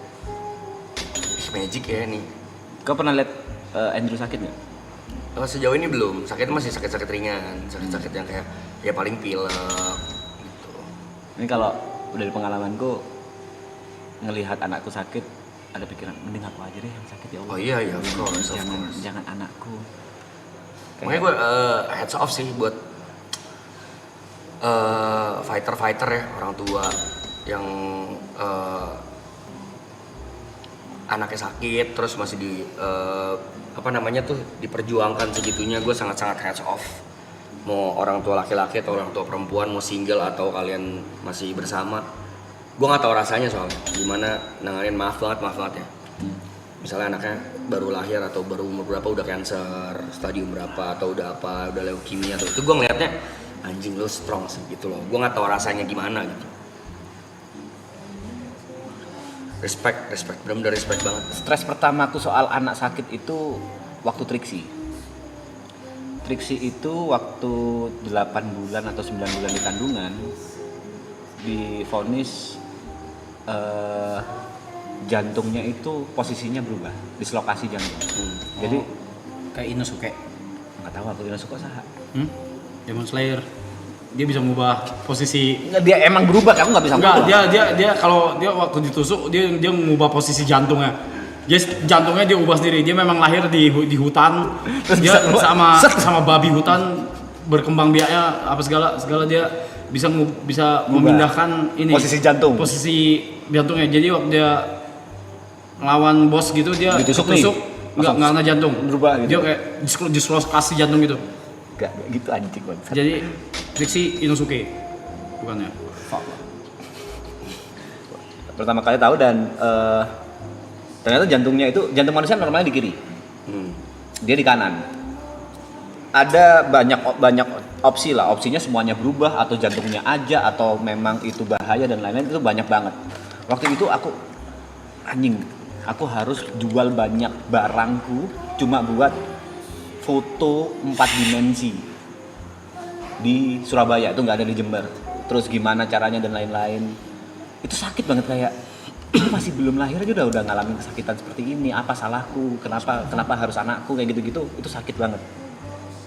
magic ya nih. Kau pernah lihat Andrew sakit nggak? Sejauh ini belum. Sakitnya masih sakit ringan, sakit yang kayak ya paling pilek gitu. Ini kalau udah di pengalamanku ngelihat anakku sakit, ada pikiran mending aku aja deh yang sakit ya Allah. Oh iya, of course. Jangan anakku. Makanya gue heads off sih buat fighter ya, orang tua yang anaknya sakit terus masih diperjuangkan segitunya. Gue sangat heads off. Mau orang tua laki-laki atau orang tua perempuan, mau single atau kalian masih bersama, gue nggak tahu rasanya soalnya gimana nanganin. Maaf banget ya. Misalnya anaknya baru lahir atau baru umur berapa udah cancer stadium berapa atau udah leukemia atau itu, gue ngeliatnya anjing lo strong sih gitu loh. Gue nggak tahu rasanya gimana gitu. Respect, benar-benar respect banget. Stres pertamaku soal anak sakit itu waktu Triksi itu waktu 8 bulan atau 9 bulan di kandungan divonis jantungnya itu posisinya berubah, dislokasi jantung. Jadi Kayak Inosuke. nggak tahu aku Inosuke saha. Demon Slayer. Dia bisa mengubah posisi. Nggak, dia emang berubah, kamu nggak bisa Enggak, berubah. dia kalau dia waktu ditusuk dia mengubah posisi jantungnya. Dia jantungnya dia ubah sendiri. Dia memang lahir di hutan. Terus Dia bisa keluar. sama Set. sama babi hutan berkembang biaknya apa segala dia bisa Ngubah. memindahkan ini Posisi jantung. posisi jantungnya. Jadi waktu dia ngelawan bos gitu dia Ditusuk nih. nggak kena jantung. Berubah gitu. Dia kayak dislokasi jantung gitu. Gak gitu anjing banget. Jadi Trixie Inosuke bukannya. Pertama kali tahu dan ternyata jantungnya itu jantung manusia normalnya di kiri. Dia di kanan. Ada banyak opsi lah. Opsinya semuanya berubah atau jantungnya aja atau memang itu bahaya dan lain-lain itu banyak banget. Waktu itu aku harus jual banyak barangku cuma buat foto 4 dimensi di Surabaya, itu nggak ada di Jember. Terus gimana caranya dan lain-lain. Itu sakit banget kayak aku masih belum lahir aja udah ngalamin kesakitan seperti ini. Apa salahku? Kenapa harus anakku kayak gitu-gitu? Itu sakit banget.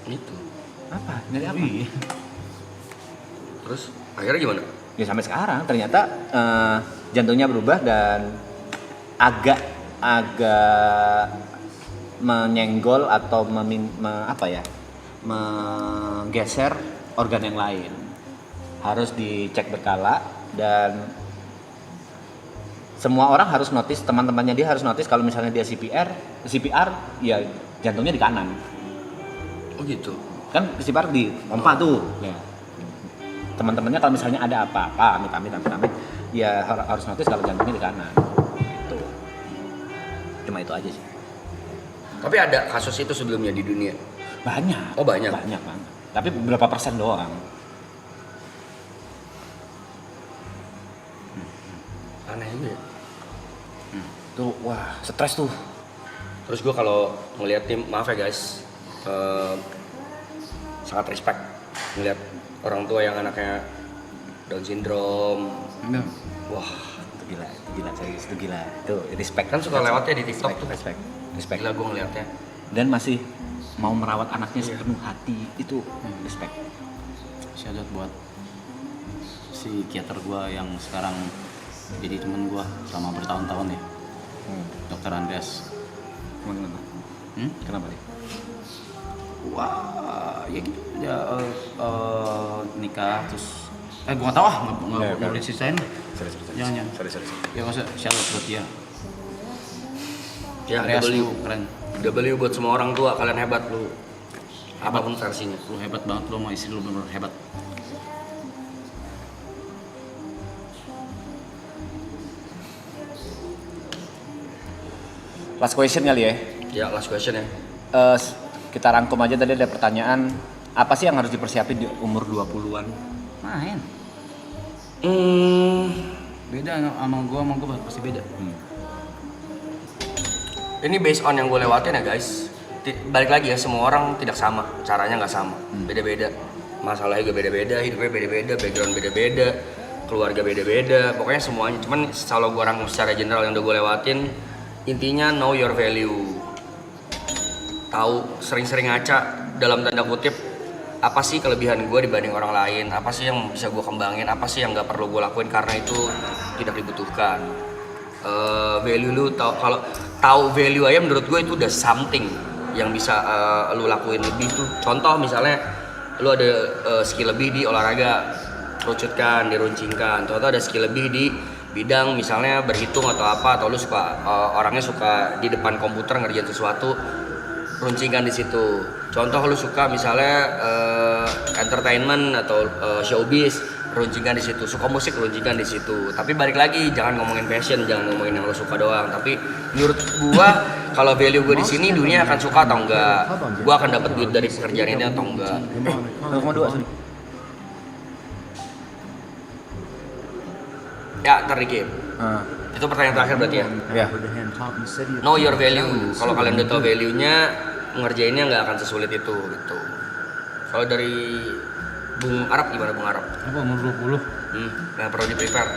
Itu. Apa? Dari apa? Terus akhirnya gimana? Ya sampai sekarang ternyata jantungnya berubah dan agak menyenggol atau menggeser organ yang lain. Harus dicek berkala dan semua orang harus notice, teman-temannya dia harus notice kalau misalnya dia CPR ya jantungnya di kanan. Oh gitu. Kan CPR di pompa tuh. Ya. Teman-temannya kalau misalnya ada apa-apa, amit-amit, ya harus notice kalau jantungnya di kanan. Gitu. Cuma itu aja sih. Tapi ada kasus itu sebelumnya di dunia. Banyak. Oh, banyak? Banyak banget. Tapi berapa persen doang. Aneh juga ya. Tuh, wah, stres tuh. Terus gue kalau ngeliat tim, maaf ya guys, sangat respect ngeliat orang tua yang anaknya Down syndrome. Wah, Itu gila, serius, itu gila. Tuh, respect. kan suka lewatnya di TikTok tuh. Respect. Gila gue ngeliatnya. Dan masih mau merawat anaknya sepenuh hati, itu respect. Shout out buat si psikiater gua yang sekarang jadi temen gua selama bertahun-tahun ya. Dokter Andreas. Kenapa? Kenapa dia? Wah, ya gitu. Dia nikah terus gua nggak tahu nggak boleh ceritain. Jangan. Sorry. Ya maksudnya shout out buat dia. Ya, Andreas W. lu keren. W buat semua orang tua, kalian hebat lu. Apapun versinya. Lu hebat banget, lu sama istri lu bener hebat. Last question kali ya. Ya, last question ya. Kita rangkum aja tadi ada pertanyaan, apa sih yang harus dipersiapin di umur 20-an? Main. Beda sama gua pasti beda. Ini based on yang gue lewatin ya guys. Balik lagi ya, semua orang tidak sama, caranya nggak sama, beda-beda. Masalahnya juga beda-beda, hidupnya beda-beda, background beda-beda, keluarga beda-beda, pokoknya semuanya. Cuman kalau gue rangkum secara general yang udah gue lewatin, intinya know your value. Tahu, sering-sering ngaca dalam tanda kutip, apa sih kelebihan gue dibanding orang lain, apa sih yang bisa gue kembangin, apa sih yang nggak perlu gue lakuin karena itu tidak dibutuhkan. Value lu kalau tahu value aja menurut gue itu udah something yang bisa lu lakuin lebih tuh. Contoh misalnya lu ada skill lebih di olahraga, kerucutkan, diruncingkan. Contoh ada skill lebih di bidang misalnya berhitung atau apa, atau lu suka orangnya suka di depan komputer ngerjain sesuatu, runcingkan di situ. Contoh lu suka misalnya entertainment atau showbiz, runcingkan di situ. Suka musik, runcingkan di situ. Tapi balik lagi, jangan ngomongin passion, jangan ngomongin yang lu suka doang. Tapi menurut gua kalau value gua di sini, dunia akan suka atau enggak, gua akan dapat duit dari pekerjaan ini atau enggak. 0,2 sorry. Ya, ntar dikit. Itu pertanyaan terakhir berarti ya. Ya. Know your value. Kalau kalian udah tahu value-nya, ngerjainnya nggak akan sesulit itu gitu. Kalau dari Bung Arab gimana Bung Arab? Apa umur 20? Yang perlu di-prepare.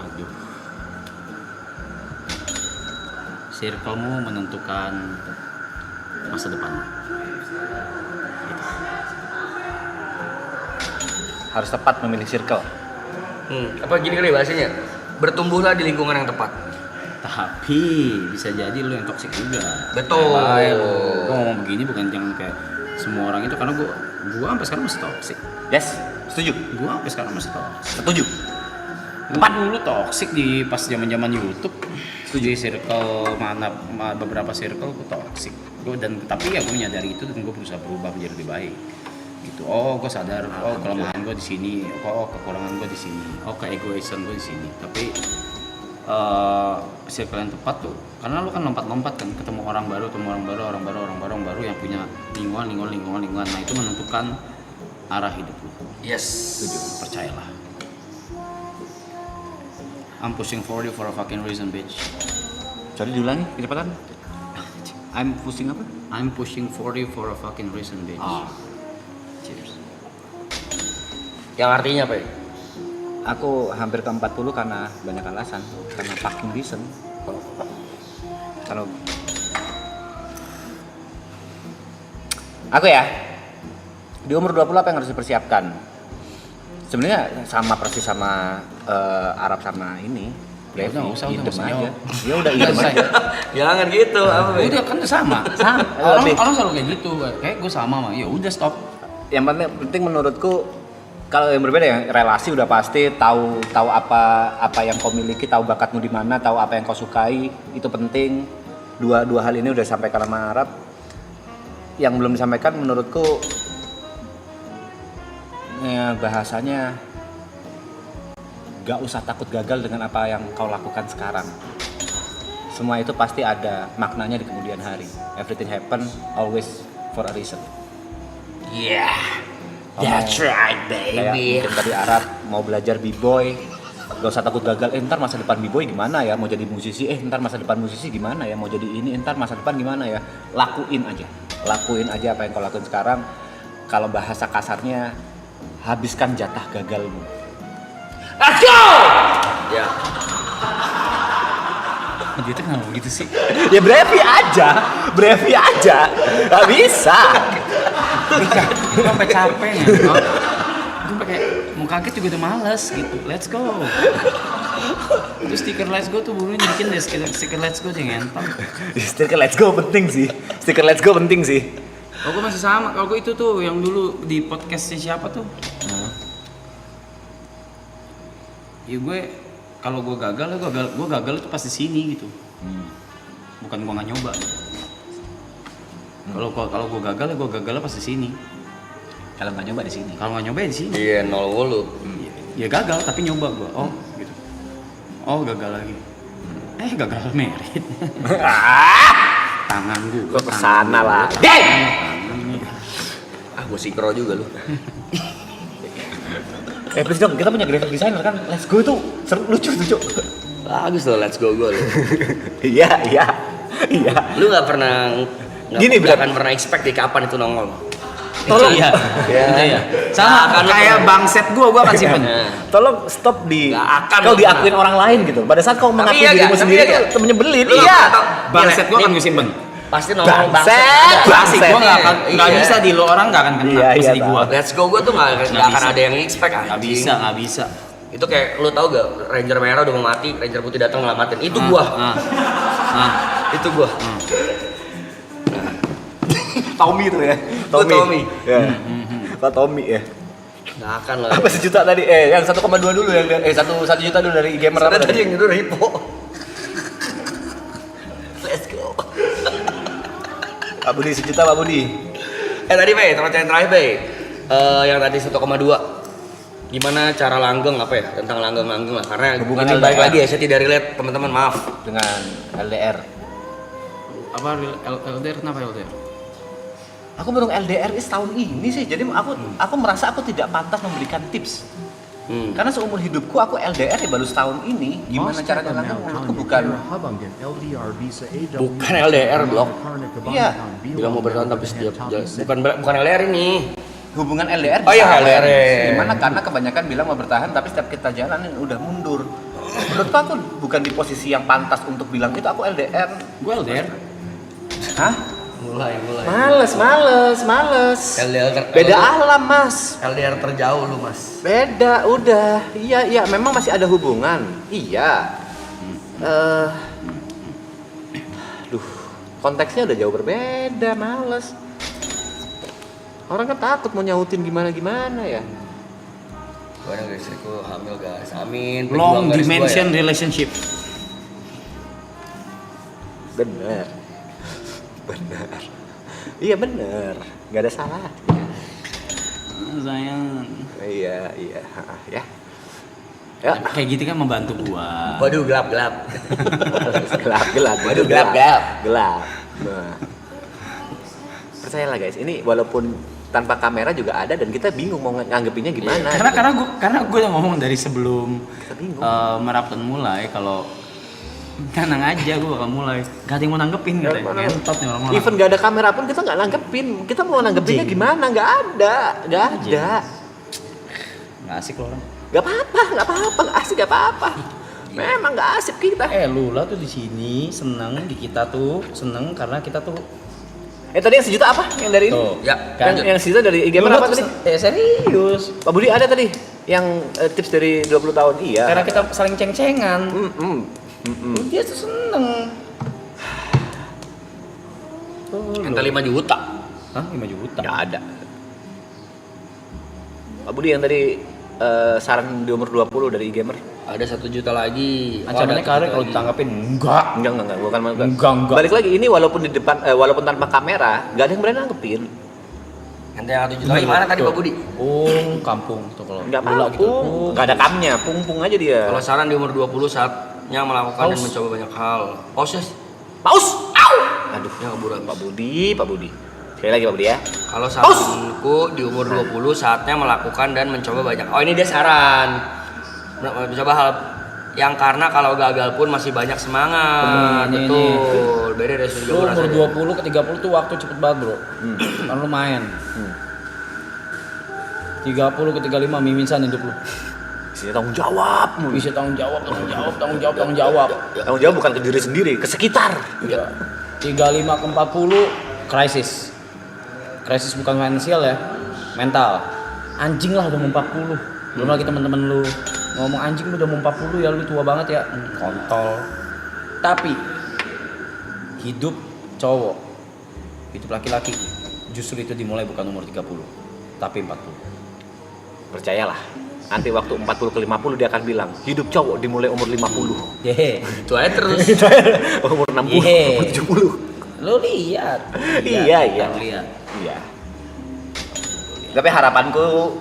Aduh. Circle-mu menentukan masa depan. Harus tepat memilih circle. Apa gini kali bahasanya? Bertumbuhlah di lingkungan yang tepat. Tapi bisa jadi lu yang toksik juga. Betul. Gue ngomong begini bukan jangan kayak semua orang itu, karena gue sampai sekarang masih toksik. Yes, setuju. Gue sampai sekarang masih toksik. Setuju. Dulu toksik di pas zaman YouTube. Setuju. Di circle beberapa circle gue toksik. Tapi ya gue menyadari itu dan gue berusaha berubah menjadi lebih baik. Gitu. Oh, gue sadar. Oh, kelemahan gue di sini. Oh, kekurangan gue di sini. Oh, keegoisan gue di sini. Tapi circle yang tepat tuh, karena lu kan lompat-lompat kan, ketemu orang baru yang punya lingkungan. Nah itu menentukan arah hidup lu. Yes. Setuju. Percayalah. I'm pushing 40 for a fucking reason, bitch. Sorry diulangi kecepatan. I'm pushing apa? I'm pushing 40 for a fucking reason, bitch. Cheers. Yang artinya apa ya? Aku hampir ke 40 karena banyak alasan, karena fucking reason. Kalau aku ya, di umur 20 apa yang harus dipersiapkan? Sebenarnya sama persis sama Arab sama ini. Ya udah, nggak usah idem aja. aja. Ya udah idem aja. Jangan gitu, apa ya? Udah kan sama. Orang selalu kayak gitu. Kayak gue sama mah. Ya udah stop. Yang penting menurutku, kalau yang berbeda ya, relasi udah pasti, tahu apa yang kau miliki, tahu bakatmu di mana, tahu apa yang kau sukai, itu penting. Dua hal ini udah disampaikan sama Arab. Yang belum disampaikan menurutku ya bahasanya, gak usah takut gagal dengan apa yang kau lakukan sekarang. Semua itu pasti ada maknanya di kemudian hari. Everything happen always for a reason. Yeah. That's right, Kayak baby. mungkin tadi Arab mau belajar b-boy, gak usah takut gagal. Ntar masa depan b-boy gimana ya? Mau jadi musisi? Ntar masa depan musisi gimana ya? Mau jadi ini? Ntar masa depan gimana ya? Lakuin aja apa yang kau lakuin sekarang. Kalau bahasa kasarnya, habiskan jatah gagalmu. Let's go. Ya. Dia tuh kenapa begitu sih? Ya brevi aja. Gak bisa. Gue sampai capek ya. Gue pakai mau kaget juga udah males gitu. Let's go. Itu stiker let's go tuh burunya bikin deh stiker let's go jangan ngentot. Stiker let's go penting sih. Oh gue masih sama. Kalau gue itu tuh yang dulu di podcastnya siapa tuh? Ya gue kalau gue gagal itu pas di sini gitu. Bukan gue nggak nyoba. Gitu. Kalau gue gagal pas di sini. Kalau nggak nyoba di sini. Kalau nggak nyoba ya di sini. Iya, 0 Ya gagal tapi nyoba gue. Oh gitu. Oh gagal lagi. Gagal merit. Tangan gue. Kok kesana lah. gue sinkro juga lu. Please dong, kita punya graphic designer kan. Let's go itu seru, lucu. Bagus loh, let's go gue lu. Iya. Lu nggak pernah Gini, nggak akan pernah expect di kapan itu nongol. Tolong. Iya. Ya. Sama Nggak akan kayak lu- bangset gue akan simpen. Tolong stop di Nggak akan kau lu diakuin orang lain gitu. Pada saat kau mengakui iya dirimu nggak? sendiri Tapi iya itu menyebelin. Lu Iya. nggak tahu. Bangset gue Nih, akan gue simpen. pasti nongol Bangset. Pasti gue nggak Iya. bisa di lo orang nggak akan kena. Iya, Pasti di iya, gue. Let's go gue tuh nggak akan bisa. ada yang expect Nggak bisa. Itu kayak lu tau gak Ranger merah udah mau mati, Ranger putih datang ngelamatin. Itu gua. Itu gua. Tommy itu ya. Gua Tommy. Ya. Pak Tommy ya. Nggak akan lah. Apa sejuta tadi? Yang 1,2 dulu yang 1 juta dulu dari gamer apa Tadi tadi? yang itu Ripo. Let's go. Pak Budi sejuta Pak Budi. Tadi Bay, yang terakhir Bay. Yang tadi 1,2. Gimana cara langgeng apa ya? Tentang langgeng lah. Karena Hubungan ini baik LDR. lagi ya, saya tidak relate teman-teman, maaf. Dengan LDR. Apa LDR kenapa LDR? Aku baru LDR tahun ini sih. Jadi aku merasa aku tidak pantas memberikan tips. Karena seumur hidupku aku LDR ya baru setahun ini. Gimana caranya langgeng menurutku bukan Bukan LDR, Blok. Iya. Bilang mau bertahan tapi setiap bukan LDR ini. hubungan LDR. Oh iya, bisa. LDR. Gimana karena kebanyakan bilang mau bertahan tapi setiap kita jalanin udah mundur. Menurutku aku bukan di posisi yang pantas untuk bilang itu aku LDR. Gue LDR. Hah? Mulai. Males. LDR Beda alam, Mas. LDR terjauh lu, Mas. Beda, udah. Iya, memang masih ada hubungan. Iya. Konteksnya udah jauh berbeda, males. Orang kan takut mau nyautin gimana ya. Gue ada istriku hamil, guys. Amin. Long Pejuang garis dimension gua ya. relationship. Bener. Iya bener. Gak ada salah. Sayang. Iya. Ya. Ya. Kayak gitu kan membantu gua. Waduh, gelap. gelap. Waduh, gelap. Nah. Percayalah guys, ini walaupun tanpa kamera juga ada dan kita bingung mau nganggepinnya gimana. Karena gue udah ngomong dari sebelum Kita bingung. Marathon mulai kalau tenang aja gue bakal mulai. Gak ada yang mau nanggepin katanya. Ngentot nih orang-orang. Even gak ada kamera pun kita nggak nanggepin. Kita mau nanggepinnya gimana? Nggak ada. Nggak asik loh orang. Gak apa-apa, nggak asik gak apa-apa. Memang nggak asik kita. Lu lah tuh di sini seneng, di kita tuh seneng karena kita tuh Tadi yang sejuta apa? Yang dari ini? tuh. Ya, lanjut. Yang sejuta dari gamer apa tadi? Serius. Pak Budi ada tadi yang tips dari 20 tahun. Iya. Karena kita saling ceng-cengan. Dia tuh seneng. Ente 5 juta. Hah? 5 juta? Nggak ada. Pak Budi yang tadi saran di umur 20 dari gamer. Ada 1 juta lagi. Ancamannya ada 1 karir juta kalau lagi. ditanggapin enggak. Enggak, bukan. Enggak. Balik lagi ini walaupun di depan walaupun tanpa kamera, nggak ada yang berani nanggepin. Ente yang 1 juta lagi mana tadi, Pak Budi? Kampung tuh kalau Nggak bola mampu. Nggak ada kamnya, pung aja dia. Kalau saran di umur 20 saatnya melakukan dan mencoba banyak hal. Paus. Paus. Aduh, Ya keburan. Pak Budi. Sekali lagi Pak Budi ya. Kalau saranku di umur 20 saatnya melakukan dan mencoba banyak. Oh, ini dia saran. Mencoba hal yang karena kalau gagal pun masih banyak semangat. Ini. Betul. Beda dari Lu umur 20 ke 30 tuh waktu cepet banget bro. Kan lu main. 30 ke 35 miminsan hidup lu. Isinya tanggung jawab. Bisa tanggung jawab. Tanggung jawab bukan ke diri sendiri, ke sekitar. Iya. 35 ke 40 krisis. Krisis bukan finansial ya, mental. Anjing lah udah mau 40. Belum lagi teman-teman lu ngomong anjing lu udah mau 40 ya, lu tua banget ya. Kontol. Tapi hidup cowok, hidup laki-laki justru itu dimulai bukan umur 30, tapi 40. Percayalah, nanti waktu 40 ke 50 dia akan bilang, hidup cowok dimulai umur 50. Yehe. Itu aja terus. Umur 60, Yehe. umur 70. Lu lihat. Iya. Lihat. Iya. Tapi harapanku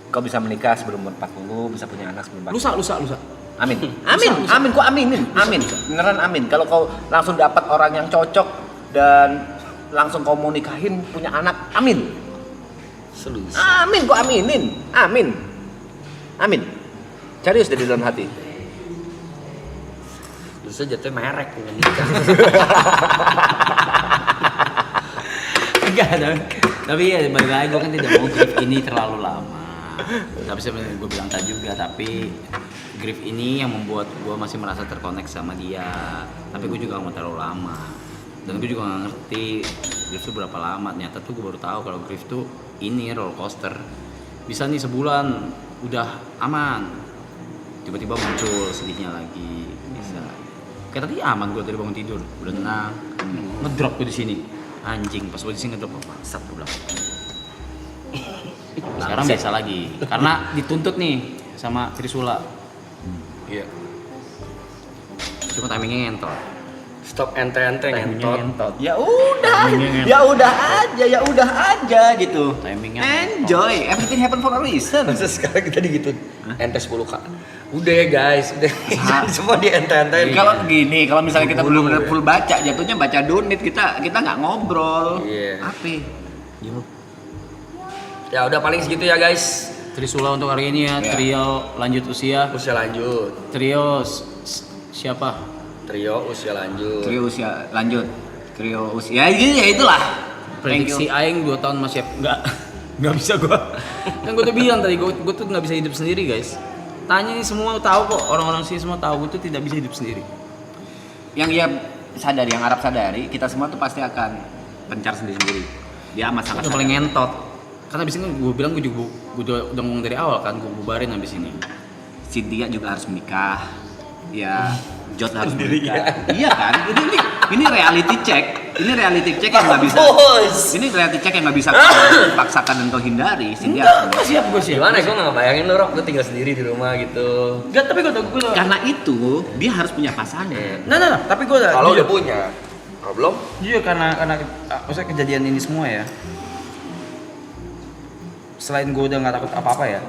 kau bisa menikah sebelum umur 40, bisa punya anak sebelum 40. Lusa. Amin. Kau aminin. Amin. Beneran amin. Kalau kau langsung dapat orang yang cocok dan langsung kau mau nikahin punya anak, amin. Amin, gua aminin. Amin. Serius dari dalam hati. Terus jatuh merek dengan nikah. Enggak, tapi ya balik lagi gue kan tidak mau grief ini terlalu lama. Tapi sebenarnya gue bilang tadi juga, tapi grief ini yang membuat gue masih merasa terkonek sama dia. Tapi gue juga gak mau terlalu lama. Dan gue juga gak ngerti grief itu berapa lama. Ternyata tuh gue baru tahu kalau grief tuh ini roller coaster. Bisa nih sebulan udah aman, tiba-tiba muncul sedihnya lagi. Bisa. Kayak tadi aman gue dari bangun tidur, udah tenang. Ngedrop gue di sini. Anjing, pas gue di sini ngedrop apa? Sat gue bilang. Sekarang biasa lagi, karena dituntut nih sama Trisula. Iya. Cuma timingnya ngentot. Stop ente-ente ngentot. Ya udah aja gitu. Timingnya Enjoy, everything happen for a reason. Masa sekarang kita digituin? Ente 10K. Udah ya guys, udah. Semua di ente-ente. Kalau gini, kalau misalnya kita belum benar full baca, jatuhnya baca donit, kita nggak ngobrol. Iya. Apa? Ya udah paling segitu ya guys. Trisula untuk hari ini ya, trio lanjut usia. Usia lanjut. Trio siapa? Trio usia lanjut. Trio usia lanjut. Trio usia ya itulah. Prediksi aing 2 tahun masih nggak bisa gua. Kan gua tuh bilang tadi gua tuh nggak bisa hidup sendiri guys. Tanya ini semua tahu kok, orang-orang sini semua tahu gua tuh tidak bisa hidup sendiri. Yang ya sadari, yang Arab sadari, kita semua tuh pasti akan pencar sendiri-sendiri. Dia amat sangat Udah paling sadar. ngentot. Karena abis ini gue bilang gue juga udah ngomong dari awal kan, gue bubarin abis ini. Cynthia juga harus menikah. Ya, Jod harus menikah. Iya kan? Ini reality check. Ini reality check yang nggak bisa. Ini reality check yang nggak bisa kau paksakan dan kau hindari. Cynthia harus Gue siap, gue siap. Gimana gue nggak bayangin lu Rock, lu tinggal sendiri di rumah gitu. Enggak, tapi gue Karena itu dia harus punya pasangan. Nah, tapi gue udah Kalau jujur, udah punya, kalau belum, jujur karena maksudnya kejadian ini semua ya. Selain gue udah nggak takut apa-apa ya,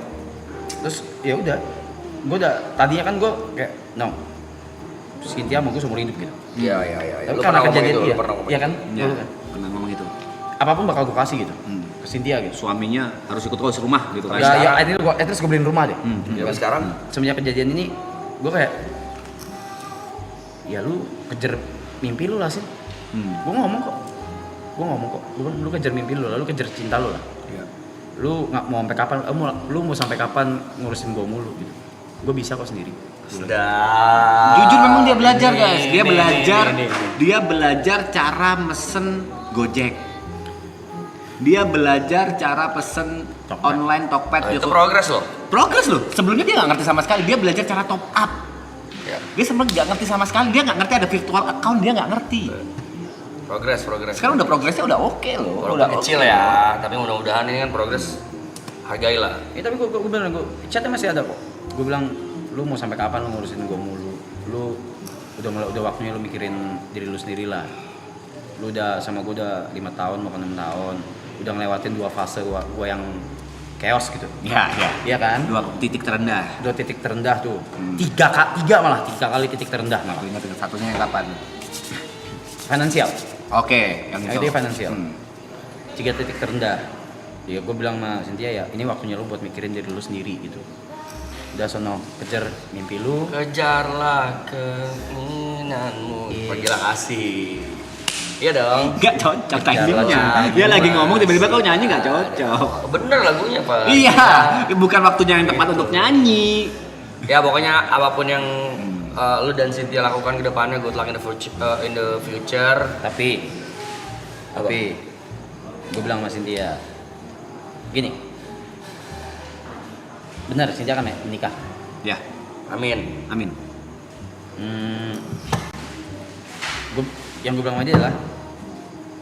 terus ya udah, gue udah tadinya kan gue kayak no, Cynthia mau gue seumur hidup gitu. iya. Tapi Lu karena pernah ngomong kejadian itu, iya, lu pernah ngomong iya itu. kan, Ya, Lu kan? pernah ngomong itu. Apapun bakal gue kasih gitu, ke Cynthia gitu. Suaminya harus ikut kau serumah gitu kan. Ya, terus gue beliin rumah deh. Ya, tapi sekarang Semenjak kejadian ini, gue kayak, ya lu kejar mimpi lu lah sih. Gue ngomong kok, lu kejar mimpi lu lah, lu kejar cinta lu lah. Iya. Lu nggak mau sampai kapan? Lu mau sampai kapan ngurusin gue mulu gitu? Gue bisa kok sendiri. sudah. Jujur memang dia belajar guys, dia nih, belajar, nih. dia belajar cara mesen Gojek. Dia belajar cara pesen Tokped. online Tokped. Itu progres loh. Progres loh. Sebelumnya dia nggak ngerti sama sekali. Dia belajar cara top up. Ya. Dia sebelumnya nggak ngerti sama sekali. Dia nggak ngerti ada virtual account. Dia nggak ngerti. Progres. Sekarang udah progresnya udah oke loh. Walaupun Udah kecil oke. ya, tapi mudah-mudahan ini kan progres. Hargailah. Ya tapi gue bilang, chatnya masih ada kok. Gue bilang, lu mau sampai kapan lu ngurusin gue mulu? Lu udah waktunya lu mikirin diri lu sendiri lah. Lu udah sama gue udah 5 tahun mau ke 6 tahun. Udah ngelewatin 2 fase gue yang chaos gitu. Ya. Iya kan? 2 titik terendah. 2 titik terendah tuh. 3 kali titik terendah malah. Aku ingat satunya yang kapan? Finansial. Oke, yang Yang itu. dia finansial. 3 Hmm. titik terendah. Ya gue bilang sama Cynthia ya, ini waktunya lu buat mikirin diri lu sendiri gitu. Udah sono kejar mimpi lu. Kejarlah keinginanmu. Iya. Pergilah kasih. Iya dong. Gak cocok Kejar timingnya. lah, Dia lagi Mas. ngomong tiba-tiba kau nyanyi gak cocok. Bener lagunya Pak. Iya, bukan waktunya yang tepat untuk nyanyi. Ya pokoknya apapun yang lu dan Cynthia lakukan ke depannya, good luck in the future. Tapi gue bilang sama Cynthia gini, benar Cynthia kan menikah. Ya, Amin. amin. Yang gue bilang sama dia adalah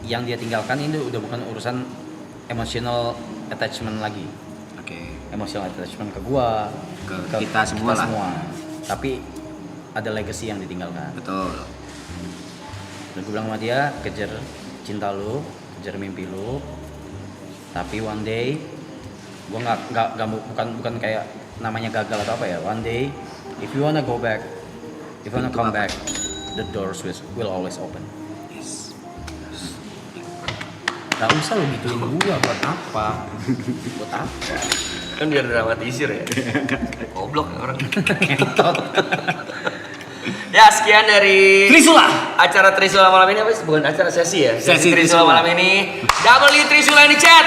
yang dia tinggalkan ini udah bukan urusan emotional attachment lagi, Oke. emotional attachment ke gua, Ke kita semua lah. Tapi ada legacy yang ditinggalkan. Betul. Dan gue bilang sama dia, kejar cinta lu, kejar mimpi lu. Tapi one day, gue bukan kayak namanya gagal atau apa ya. One day, if you wanna go back, if you wanna come back, the doors will always open. Yes. Gak usah lu gituin gua, buat apa? Buat apa? Kan biar dramatisir ya. Goblok orang. Ya sekian dari Trisula. acara Trisula malam ini, apa sih? Bukan acara sesi ya? Sesi Trisula Trisula. malam ini. Double Trisula in the chat.